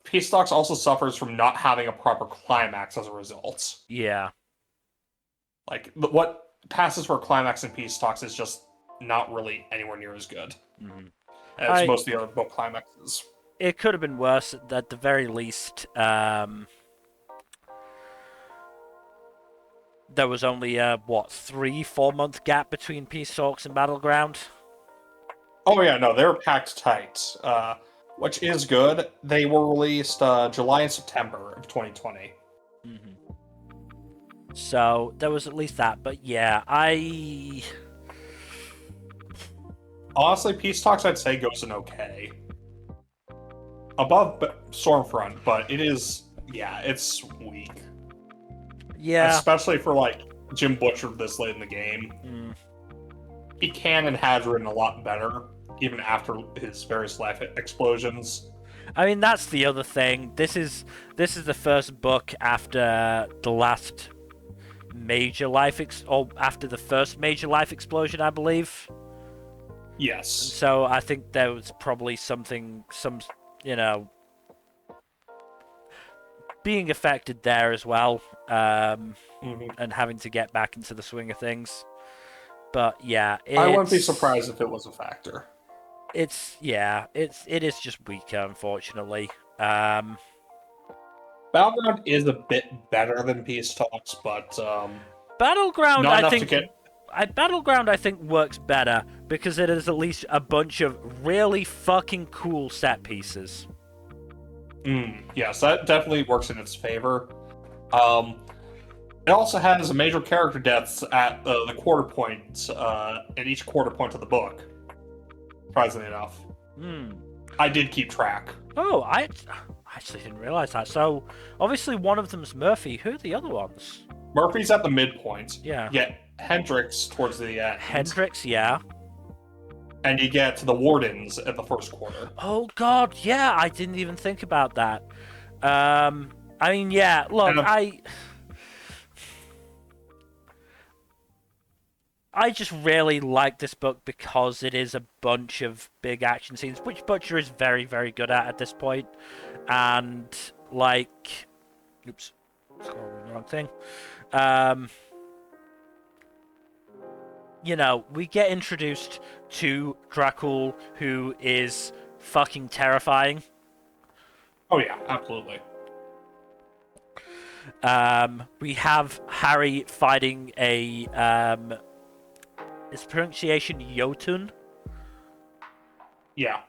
Peace Talks also suffers from not having a proper climax as a result. Yeah. Like, what passes for a climax in Peace Talks is just not really anywhere near as good as most of the other book climaxes. It could have been worse at the very least. There was only 3-4 month gap between Peace Talks and Battleground. Oh yeah, no, they were packed tight, which is good. They were released July and September of 2020. So there was at least that, but yeah, honestly, Peace Talks I'd say goes an okay. Above Stormfront, but it is yeah, it's weak. Yeah. Especially for, like, Jim Butcher this late in the game. Mm. He can and has written a lot better, even after his various life explosions. I mean, that's the other thing. This is the first book after the last major or after the first major life explosion, I believe. Yes. So I think there was probably some, being affected there as well, and having to get back into the swing of things. But yeah, I wouldn't be surprised if it was a factor. It is just weaker, unfortunately. Battleground is a bit better than Peace Talks, but Battleground, not I enough think. to get... Battleground, I think, works better because it is at least a bunch of really fucking cool set pieces. Yes, that definitely works in its favor. It also has major character deaths at the quarter point, at each quarter point of the book. Surprisingly enough. I did keep track. Oh, I actually didn't realize that. So, obviously one of them's Murphy. Who are the other ones? Murphy's at the midpoint. Yeah. You get Hendrix towards the end. Hendrix, yeah. And you get the Wardens at the first quarter. Oh god, yeah, I didn't even think about that. I mean, yeah, look, I just really like this book because it is a bunch of big action scenes, which Butcher is very, very good at this point. And, like... Oops. Scrolling the wrong thing. You know, we get introduced to Dracul, who is fucking terrifying. Oh yeah, absolutely. We have Harry fighting a... Is pronunciation Jotun? Yeah.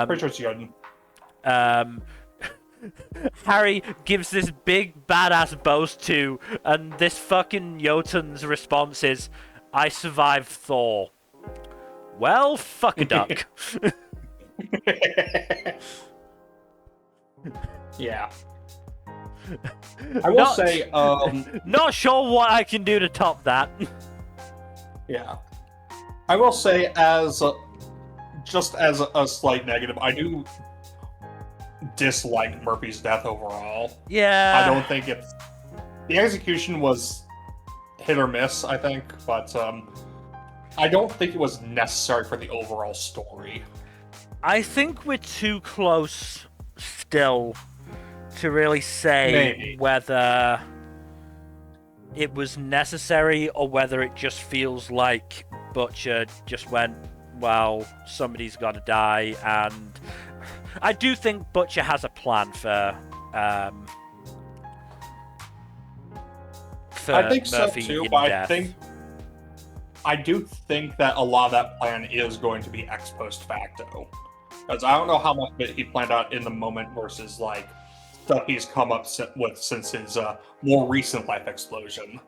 Pretty sure it's Jotun. Harry gives this big badass boast to, and this fucking Jotun's response is, I survived Thor. Well, fuck a duck. Yeah. I will say, Not sure what I can do to top that. Yeah. I will say, just as a slight negative, I do dislike Murphy's death overall. Yeah. I don't think it's... The execution was hit or miss, I think, but I don't think it was necessary for the overall story. I think we're too close still to really say whether it was necessary or whether it just feels like Butcher just went, well, somebody's got to die, and I do think Butcher has a plan for I think Murphy so too, in but death. I do think that a lot of that plan is going to be ex post facto. Because I don't know how much of it he planned out in the moment versus, like, stuff he's come up with since his more recent life explosion.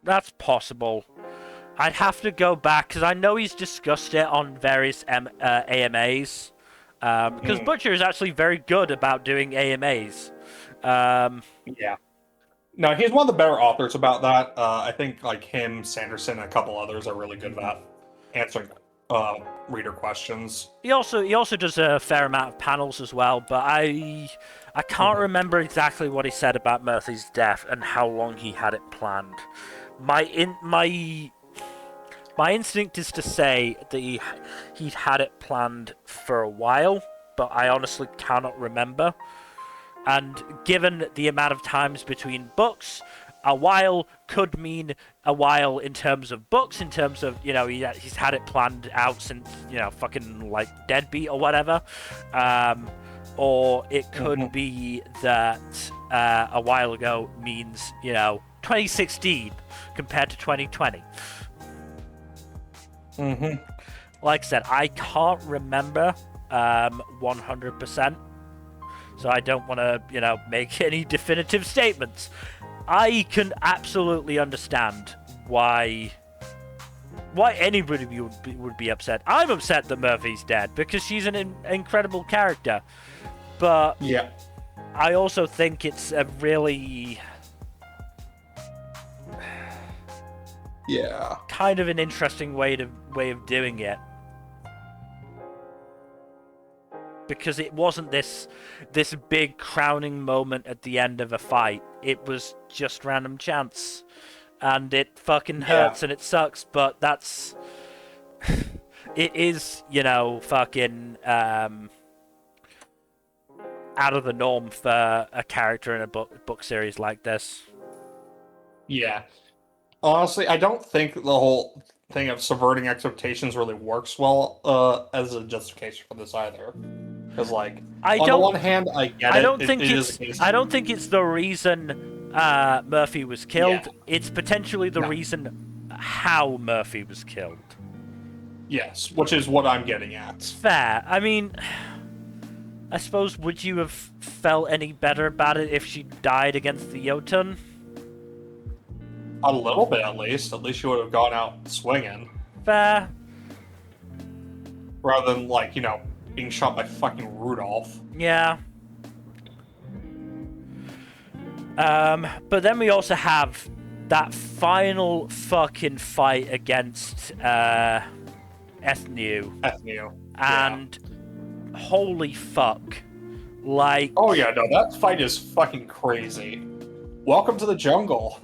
That's possible. I'd have to go back, because I know he's discussed it on various AMAs. Because Butcher is actually very good about doing AMAs. Yeah. No, he's one of the better authors about that. I think, like, him, Sanderson, and a couple others are really good about answering reader questions. He also does a fair amount of panels as well, but I can't remember exactly what he said about Murphy's death and how long he had it planned. My instinct is to say that he'd had it planned for a while, but I honestly cannot remember. And given the amount of times between books, a while could mean a while in terms of books, in terms of, you know, he's had it planned out since, you know, fucking, like, Deadbeat or whatever. Or it could be that a while ago means, you know, 2016 compared to 2020. Like I said, I can't remember 100%. So I don't want to, you know, make any definitive statements. I can absolutely understand why anybody would be upset. I'm upset that Murphy's dead because she's an incredible character. But yeah, I also think it's a really Yeah. kind of an interesting way of doing it. Because it wasn't this big crowning moment at the end of a fight. It was just random chance. And it fucking hurts and it sucks, but that's... it is, you know, fucking out of the norm for a character in a book series like this. Yeah. Honestly, I don't think the whole thing of subverting expectations really works well as a justification for this either. Because, like, on the one hand, I get I it. don't It think is it's. a case. I don't think it's the reason Murphy was killed. Yeah. It's potentially the No. reason how Murphy was killed. Yes, which is what I'm getting at. Fair. I mean, I suppose, would you have felt any better about it if she died against the Jotun? A little bit, at least. At least you would have gone out swinging. Fair. Rather than, like, you know, being shot by fucking Rudolph. Yeah. But then we also have that final fucking fight against Ethnew. And holy fuck. Like... Oh yeah, no, that fight is fucking crazy. Welcome to the jungle.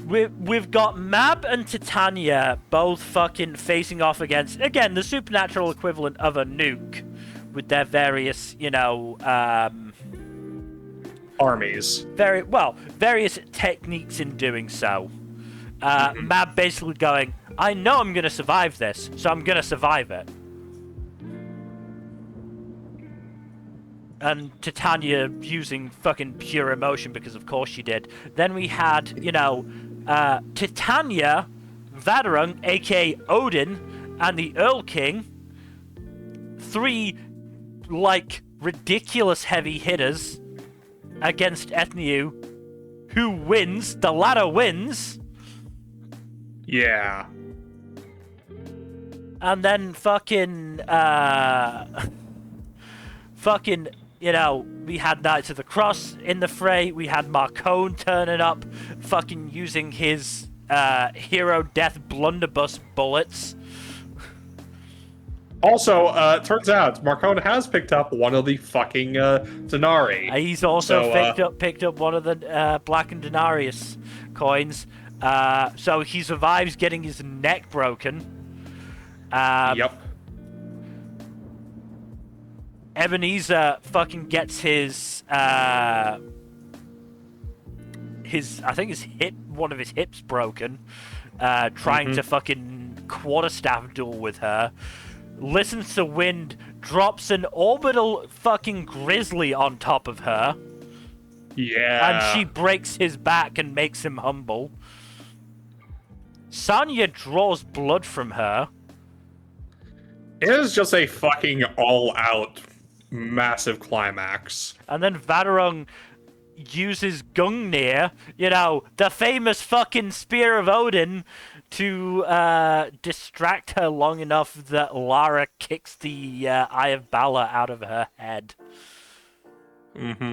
We've got Mab and Titania both fucking facing off against, again, the supernatural equivalent of a nuke, with their various, you know, armies. Various techniques in doing so. Mab basically going, I know I'm gonna survive this, so I'm gonna survive it. And Titania using fucking pure emotion, because of course she did. Then we had, you know, Titania, Vadarung, aka Odin, and the Earl King. 3, like, ridiculous heavy hitters against Ethnew. Who wins? The latter wins. Yeah. And then fucking, you know, we had Knights of the Cross in the fray. We had Marcone turning up, fucking using his hero death blunderbuss bullets. Also, it turns out Marcone has picked up one of the fucking denarii. He's also picked up one of the blackened denarius coins. So he survives getting his neck broken. Yep. Ebenezer fucking gets I think one of his hips broken, trying to fucking quarterstaff duel with her. Listens to wind, drops an orbital fucking grizzly on top of her. Yeah. And she breaks his back and makes him humble. Sanya draws blood from her. It is just a fucking all-out massive climax. And then Vadarung uses Gungnir, you know, the famous fucking Spear of Odin, to distract her long enough that Lara kicks the Eye of Bala out of her head. Mm-hmm.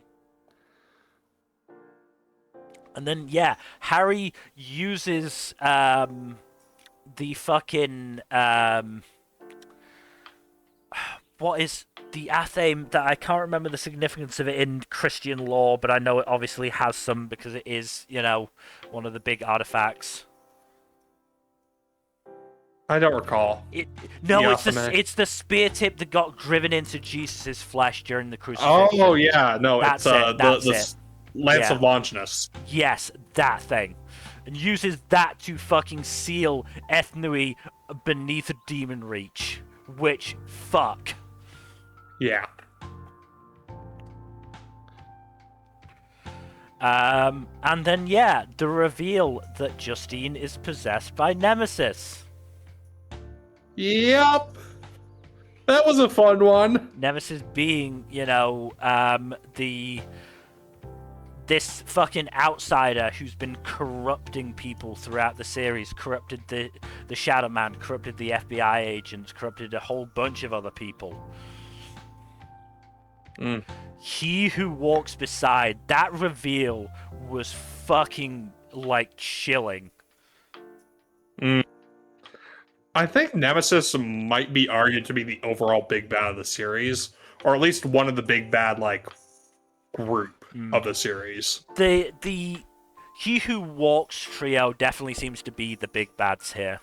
And then, yeah, Harry uses the fucking... what is the athame that I can't remember the significance of it in Christian lore, but I know it obviously has some because it is, you know, one of the big artifacts. I don't recall. It's the spear tip that got driven into Jesus' flesh during the crucifixion. Oh yeah, no, That's the Lance of Longinus. Yes, that thing. And uses that to fucking seal Ethnui beneath a demon reach. Which, fuck. Yeah. And then, yeah, the reveal that Justine is possessed by Nemesis. Yep. That was a fun one. Nemesis being, you know, this fucking outsider who's been corrupting people throughout the series, corrupted the Shadow Man, corrupted the FBI agents, corrupted a whole bunch of other people. He Who Walks Beside, that reveal was fucking, like, chilling. Mm. I think Nemesis might be argued to be the overall big bad of the series, or at least one of the big bad, like, group of the series. The He Who Walks trio definitely seems to be the big bads here.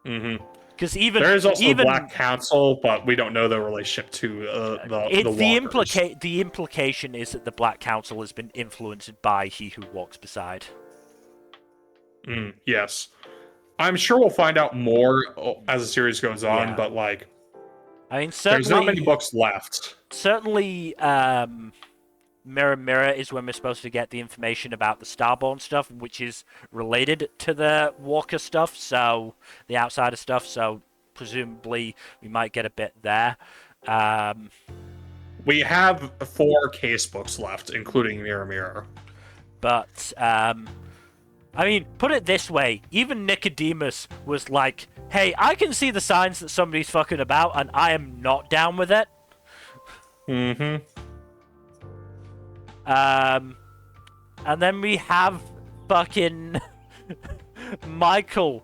Mm-hmm. Because even there is also even the Black Council, but we don't know their relationship to the Walkers. The implication is that the Black Council has been influenced by He Who Walks Beside. Yes, I'm sure we'll find out more as the series goes on. Yeah. But like, I mean, there's not many books left. Certainly, Mirror Mirror is when we're supposed to get the information about the Starborn stuff, which is related to the Walker stuff, so the Outsider stuff, so presumably we might get a bit there. We have 4 case books left, including Mirror Mirror. But, I mean, put it this way, even Nicodemus was like, hey, I can see the signs that somebody's fucking about, and I am not down with it. Mm-hmm. And then we have fucking Michael,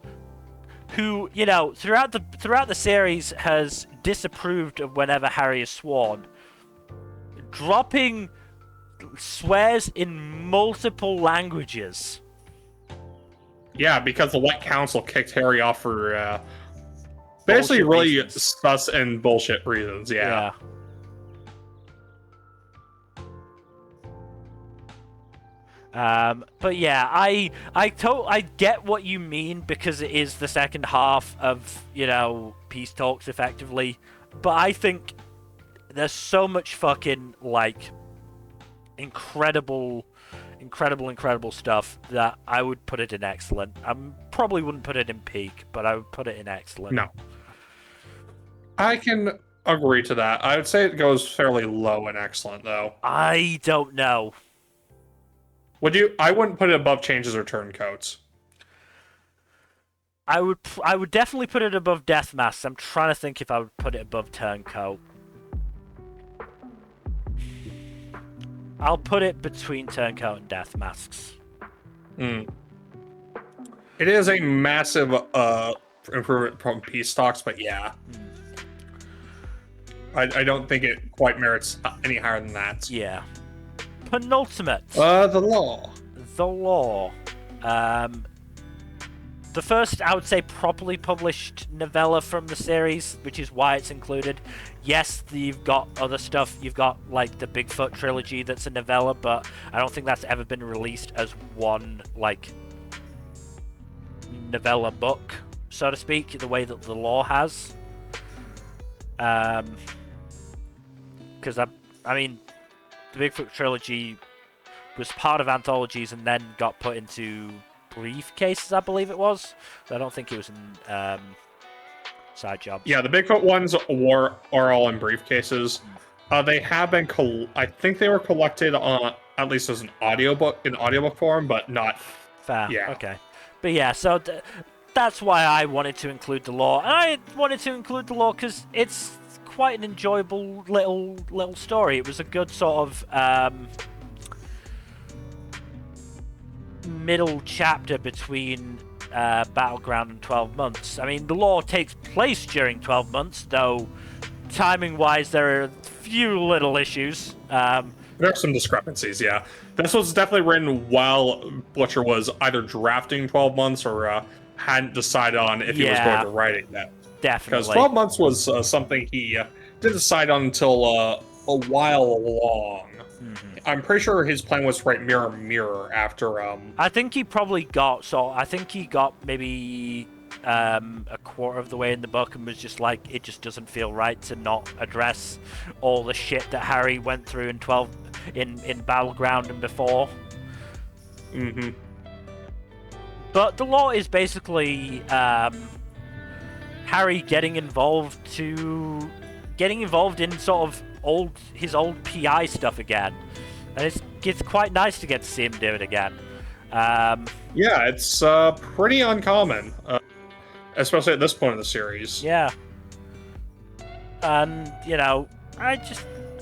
who, you know, throughout the series has disapproved of whenever Harry is sworn, dropping swears in multiple languages. Yeah, because the White Council kicked Harry off for basically really sus and bullshit reasons. Yeah. But yeah, I get what you mean, because it is the second half of, you know, peace talks effectively. But I think there's so much fucking, like, incredible stuff that I would put it in excellent. I probably wouldn't put it in peak, but I would put it in excellent. No. I can agree to that. I would say it goes fairly low in excellent, though. I don't know. Would you? I wouldn't put it above changes or turncoats. I would definitely put it above Death Masks. I'm trying to think if I would put it above Turncoat. I'll put it between Turncoat and Death Masks. It is a massive improvement from Peace Talks, but yeah. I don't think it quite merits any higher than that. Yeah. Penultimate. The Law. The Law. The first, I would say, properly published novella from the series, which is why it's included. Yes, you've got other stuff. You've got, like, the Bigfoot trilogy that's a novella, but I don't think that's ever been released as one, like, novella book, so to speak, the way that The Law has. Because, I mean, the Bigfoot trilogy was part of anthologies and then got put into briefcases, I believe it was. So I don't think it was in side jobs. Yeah, the Bigfoot ones are all in briefcases. They have been, I think they were collected on, at least as an audiobook, in audiobook form, but not... Fair, yeah. Okay. But yeah, so that's why I wanted to include The Law. And I wanted to include The Law because it's quite an enjoyable little story. It was a good sort of middle chapter between Battleground and 12 Months. I mean, The Law takes place during 12 months, though timing-wise there are a few little issues. There are some discrepancies, yeah. This was definitely written while Butcher was either drafting 12 months or hadn't decided on if he was going to write it yet. Definitely. Because 12 months was something he didn't decide on until a while along. I'm pretty sure his plan was to write Mirror Mirror after... I think he probably got... So, I think he got maybe a quarter of the way in the book and was just like, it just doesn't feel right to not address all the shit that Harry went through in Battleground and before. But The Law is basically Harry getting involved in sort of his old PI stuff again. And it's quite nice to get to see him do it again. Yeah, it's pretty uncommon, especially at this point in the series. Yeah. And, you know, I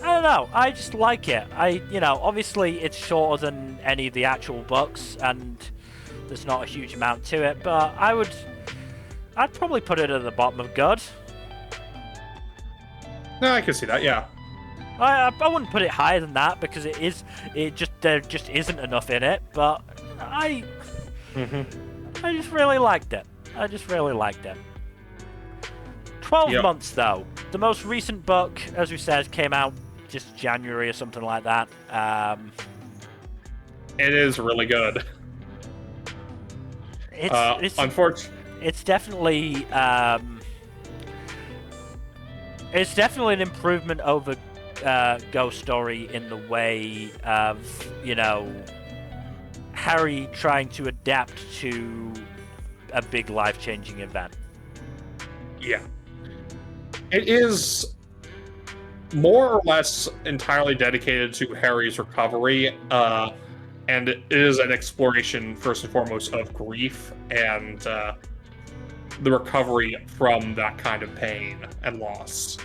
I don't know. I just like it. Obviously it's shorter than any of the actual books, and there's not a huge amount to it. But I'd probably put it at the bottom of good. No, I can see that. Yeah. I wouldn't put it higher than that because there just isn't enough in it. But I just really liked it. 12 Yep. months though. The most recent book, as we said, came out just January or something like that. It is really good. Unfortunately, it's definitely an improvement over Ghost Story in the way of Harry trying to adapt to a big life-changing event. yeah. It is more or less entirely dedicated to Harry's recovery, and it is an exploration, first and foremost, of grief and the recovery from that kind of pain and loss.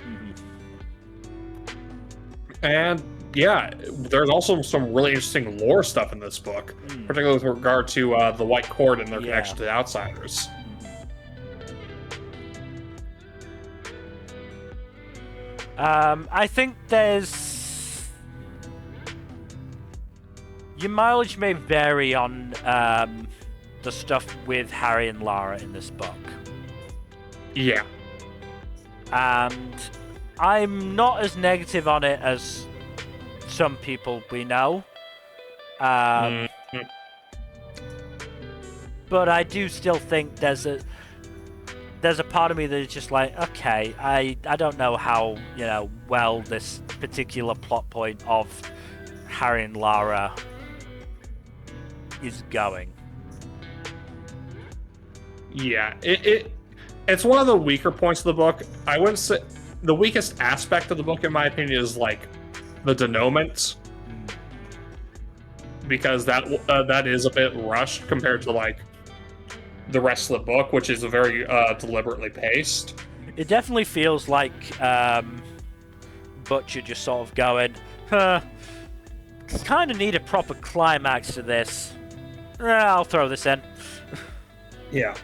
And yeah, there's also some really interesting lore stuff in this book, particularly with regard to the White Court and their connection to the Outsiders. I think your mileage may vary on the stuff with Harry and Lara in this book. Yeah. And I'm not as negative on it as some people we know. But I do still think there's a part of me that is just like, okay, I don't know how, well this particular plot point of Harry and Lara is going. Yeah, it's one of the weaker points of the book. I wouldn't say the weakest aspect of the book, in my opinion, is like the denouement, because that is a bit rushed compared to like the rest of the book, which is very deliberately paced. It definitely feels like Butcher just sort of going, kind of need a proper climax to this. I'll throw this in. Yeah.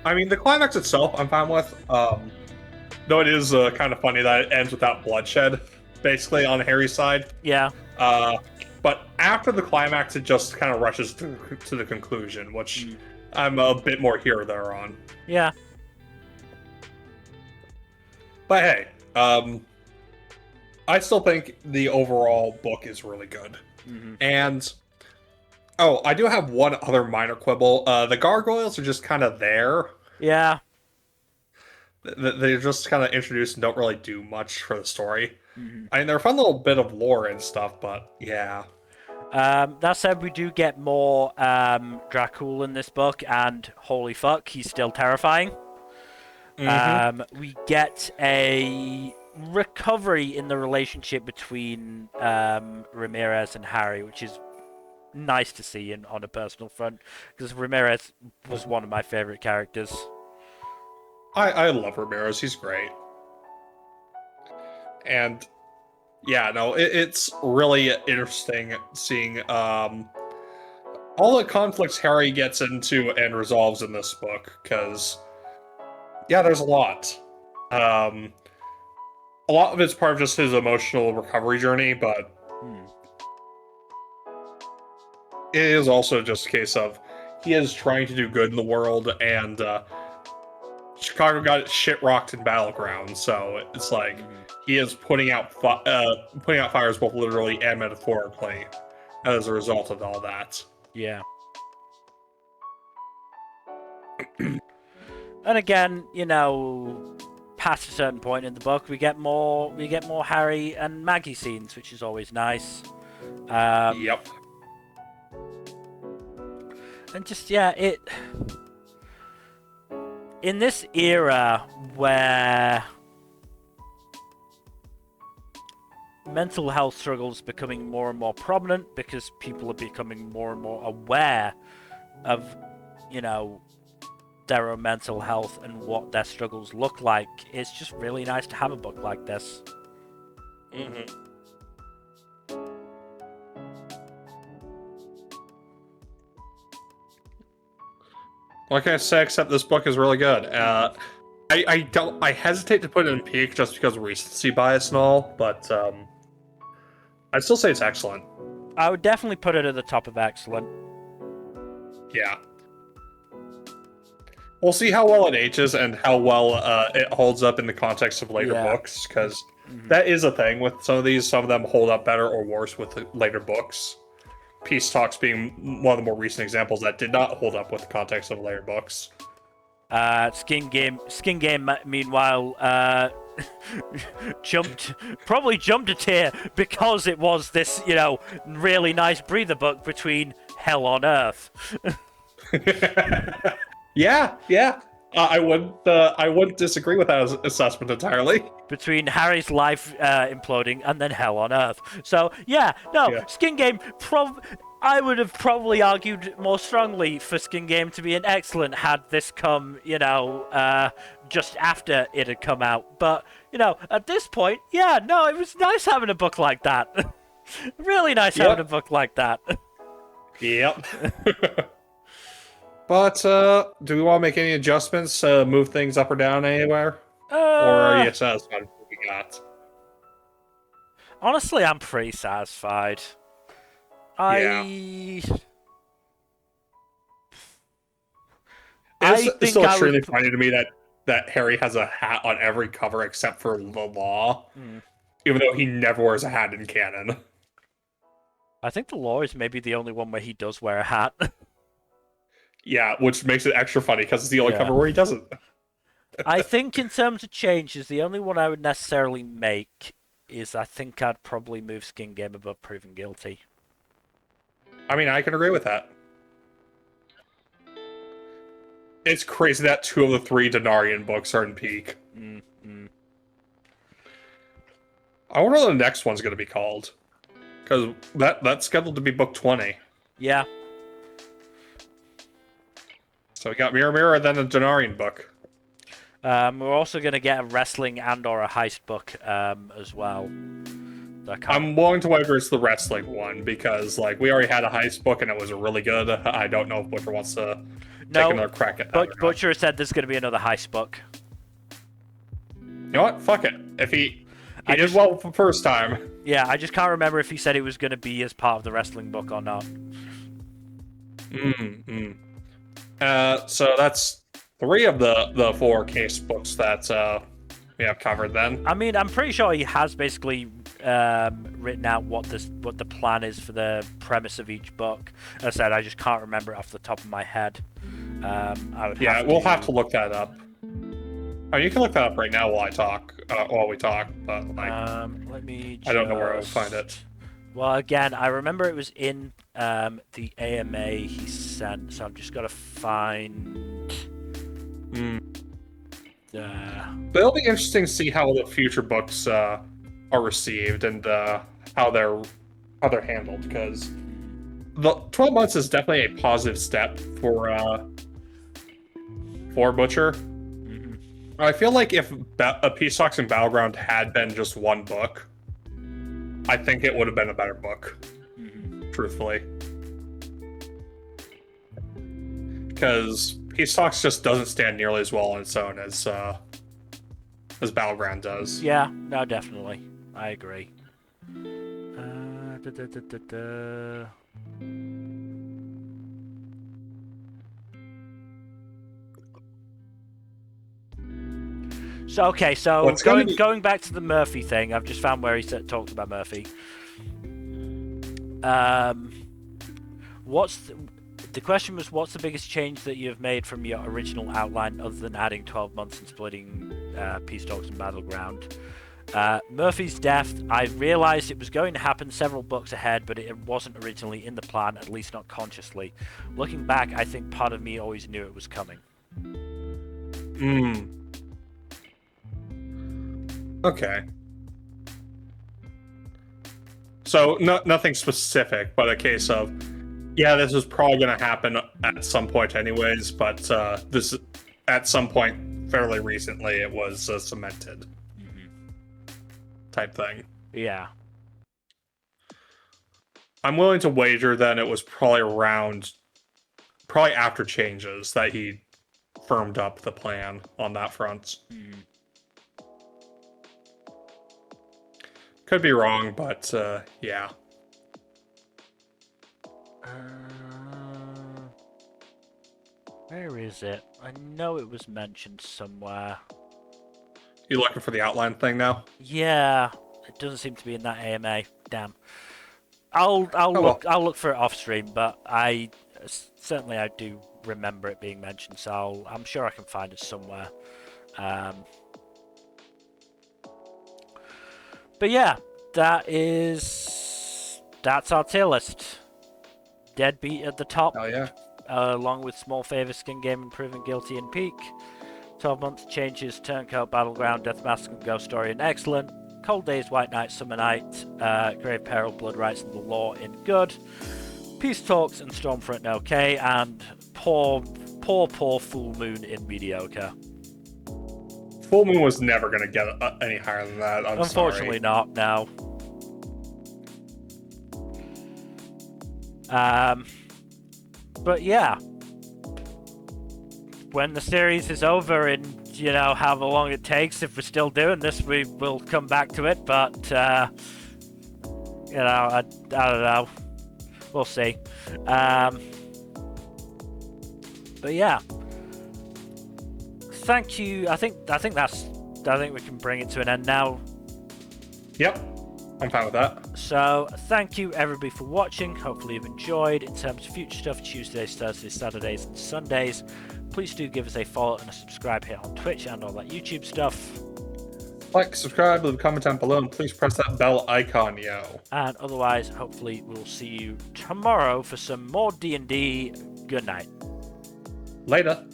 I mean, the climax itself, I'm fine with. Though it is kind of funny that it ends without bloodshed, basically, on Harry's side. Yeah. But after the climax, it just kind of rushes to the conclusion, which I'm a bit more here or there on. Yeah. But hey, I still think the overall book is really good. And I do have one other minor quibble. The gargoyles are just kind of there. Yeah. They're just kind of introduced and don't really do much for the story. I mean, they're a fun little bit of lore and stuff, but yeah. That said, we do get more Dracul in this book, and holy fuck, he's still terrifying. We get a recovery in the relationship between Ramirez and Harry, which is nice to see on a personal front, because Ramirez was one of my favorite characters. I love Ramirez. He's great. And yeah, no, it's really interesting seeing all the conflicts Harry gets into and resolves in this book, because yeah, there's a lot. A lot of it's part of just his emotional recovery journey, but it is also just a case of he is trying to do good in the world, and Chicago got shit rocked in Battleground, so it's like he is putting out fires both literally and metaphorically as a result of all that. Yeah. And again, past a certain point in the book, we get more Harry and Maggie scenes, which is always nice. Yep. And just in this era where mental health struggles becoming more and more prominent because people are becoming more and more aware of, their own mental health and what their struggles look like, it's just really nice to have a book like this. What can I say except this book is really good? I hesitate to put it in peak just because of recency bias and all, but I'd still say it's excellent. I would definitely put it at the top of excellent. Yeah. We'll see how well it ages and how well it holds up in the context of later books, because that is a thing with some of these. Some of them hold up better or worse with the later books. Peace Talks being one of the more recent examples that did not hold up with the context of later books. Skin Game, meanwhile, probably jumped a tier because it was this, really nice breather book between Hell on Earth. Yeah. I wouldn't disagree with that assessment entirely. Between Harry's life imploding and then Hell on Earth. So, Skin Game, I would have probably argued more strongly for Skin Game to be an excellent had this come, just after it had come out. But, at this point, it was nice having a book like that. Really nice having a book like that. Yep. But, do we want to make any adjustments, move things up or down anywhere? Or are you satisfied with what we got? Honestly, I'm pretty satisfied. It's still extremely funny to me that Harry has a hat on every cover except for the Law, even though he never wears a hat in canon. I think the Law is maybe the only one where he does wear a hat. Yeah, which makes it extra funny because it's the only cover where he doesn't. I think in terms of changes, the only one I would necessarily make is I think I'd probably move Skin Game above Proven Guilty. I mean, I can agree with that. It's crazy that 2 of the 3 Denarian books are in peak. I wonder what the next one's going to be called. Because that's scheduled to be book 20. Yeah. So we got Mirror Mirror and then a Denarian book. We're also going to get a wrestling and or a heist book as well. I'm willing to wager it's the wrestling one because we already had a heist book and it was really good. I don't know if Butcher wants to take another crack at that. Butcher said there's going to be another heist book. You know what? Fuck it. If he did well the first time. Yeah, I just can't remember if he said it was going to be as part of the wrestling book or not. So that's 3 of the 4 case books that we have covered then. I mean, I'm pretty sure he has basically written out what the plan is for the premise of each book. As I said, I just can't remember it off the top of my head. We'll have to look that up. Oh, you can look that up right now while we talk. But let me. I don't know where I'll find it. Well, again, I remember it was in the AMA he sent, so I've just got to find. But it'll be interesting to see how the future books are received and how they're handled, because the 12 months is definitely a positive step for Butcher. I feel like if Peace Talks and Battleground had been just one book, I think it would have been a better book, truthfully. Because Peace Talks just doesn't stand nearly as well on its own as Battleground does. Yeah, no, definitely. I agree. So going back to the Murphy thing, I've just found where he talked about Murphy. The question was, what's the biggest change that you've made from your original outline other than adding 12 months and splitting Peace Talks and Battleground? Murphy's death, I realized it was going to happen several books ahead, but it wasn't originally in the plan, at least not consciously. Looking back, I think part of me always knew it was coming. Okay. So nothing specific, but a case of, yeah, this was probably going to happen at some point anyways, but this at some point fairly recently it was cemented. Type thing. Yeah. I'm willing to wager then it was probably around probably after changes that he firmed up the plan on that front. Could be wrong, but yeah. Where is it? I know it was mentioned somewhere. You looking for the outline thing now? Yeah, it doesn't seem to be in that AMA. Damn. I'll look for it off stream, but I do remember it being mentioned, so I'm sure I can find it somewhere. But yeah, that's our tier list. Deadbeat at the top. Oh yeah. Along with Small Favor, Skin Game, Improving, Guilty, and Peak. 12-month changes, Turncoat, Battleground, Death Mask, and Ghost Story, and Excellent. Cold Days, White Night, Summer Night, Grave Peril, Blood Rights, and the Law in Good. Peace Talks and Stormfront in okay, and poor Full Moon in mediocre. Full Moon was never going to get any higher than that. Unfortunately not, no. But yeah, when the series is over and, you know, however long it takes, if we're still doing this, we will come back to it, but, you know, I don't know. We'll see. But yeah. Thank you. I think we can bring it to an end now. Yep. I'm fine with that. So, thank you everybody for watching. Hopefully you've enjoyed. In terms of future stuff, Tuesdays, Thursdays, Saturdays, and Sundays, please do give us a follow and a subscribe here on Twitch and all that YouTube stuff. Like, subscribe, leave a comment down below, and please press that bell icon, yo. And otherwise, hopefully we'll see you tomorrow for some more D&D. Good night. Later.